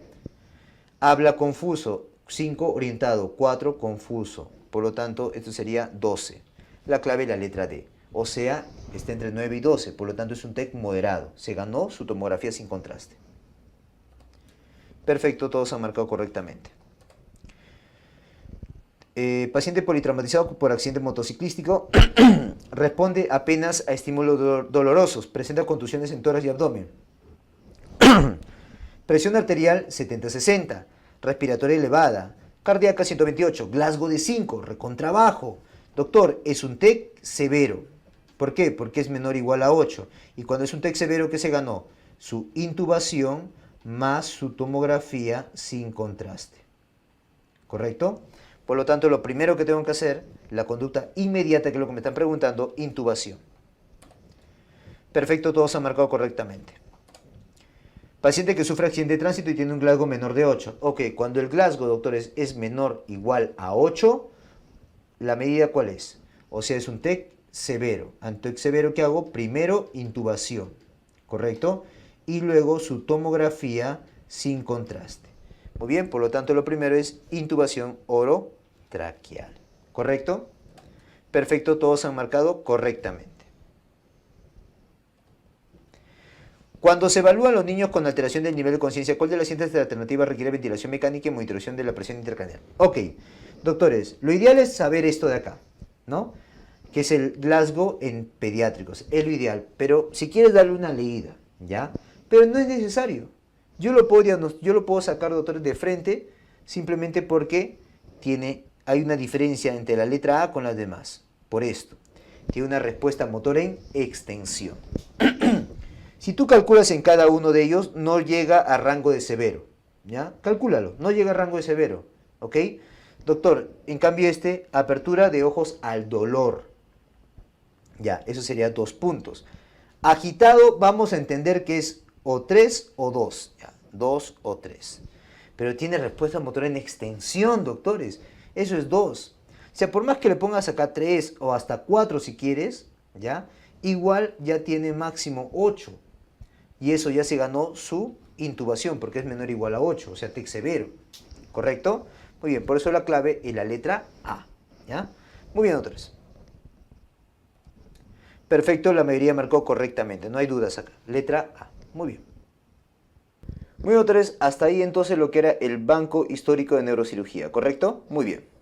Speaker 1: Habla confuso. 5 orientado. 4 confuso. Por lo tanto, esto sería 12. La clave, la letra D. O sea, está entre 9 y 12. Por lo tanto, es un TEC moderado. Se ganó su tomografía sin contraste. Perfecto, todos han marcado correctamente. Paciente politraumatizado por accidente motociclístico responde apenas a estímulos dolorosos, presenta contusiones en tórax y abdomen. Presión arterial 70-60, respiratoria elevada, cardíaca 128, Glasgow de 5, recontrabajo. Doctor, es un TEC severo. ¿Por qué? Porque es menor o igual a 8. Y cuando es un TEC severo, ¿qué se ganó? Su intubación más su tomografía sin contraste. ¿Correcto? Por lo tanto, lo primero que tengo que hacer, la conducta inmediata, que es lo que me están preguntando, intubación. Perfecto, todos han marcado correctamente. Paciente que sufre accidente de tránsito y tiene un Glasgow menor de 8. Ok, cuando el Glasgow, doctores, es menor o igual a 8, ¿la medida cuál es? O sea, es un TEC severo. Ante TEC severo, ¿qué hago? Primero, intubación. ¿Correcto? Y luego su tomografía sin contraste. Muy bien, por lo tanto lo primero es intubación orotraqueal. ¿Correcto? Perfecto, todos han marcado correctamente. Cuando se evalúan los niños con alteración del nivel de conciencia, ¿cuál de las siguientes alternativas requiere ventilación mecánica y monitorización de la presión intracraneal? Ok, doctores, lo ideal es saber esto de acá, ¿no? Que es el Glasgow en pediátricos, es lo ideal, pero si quieres darle una leída, ¿ya? Pero no es necesario. Yo lo puedo sacar, doctores, de frente simplemente porque hay una diferencia entre la letra A con las demás. Por esto, tiene una respuesta motora en extensión. Si tú calculas en cada uno de ellos, no llega a rango de severo. ¿Ya? Calcúlalo, no llega a rango de severo. ¿Ok? Doctor, en cambio apertura de ojos al dolor. Ya, eso sería 2 puntos. Agitado, vamos a entender que es o 3 o 2. Ya, 2 o 3. Pero tiene respuesta motora en extensión, doctores. Eso es 2. O sea, por más que le pongas acá 3 o hasta 4 si quieres, ¿ya? Igual ya tiene máximo 8. Y eso ya se ganó su intubación, porque es menor o igual a 8, o sea, TEC severo. ¿Correcto? Muy bien, por eso la clave es la letra A. ¿Ya? Muy bien, doctores. Perfecto, la mayoría marcó correctamente, no hay dudas acá. Letra A. Muy bien. Muy bien, doctores, hasta ahí entonces lo que era el Banco Histórico de Neurocirugía, ¿correcto? Muy bien.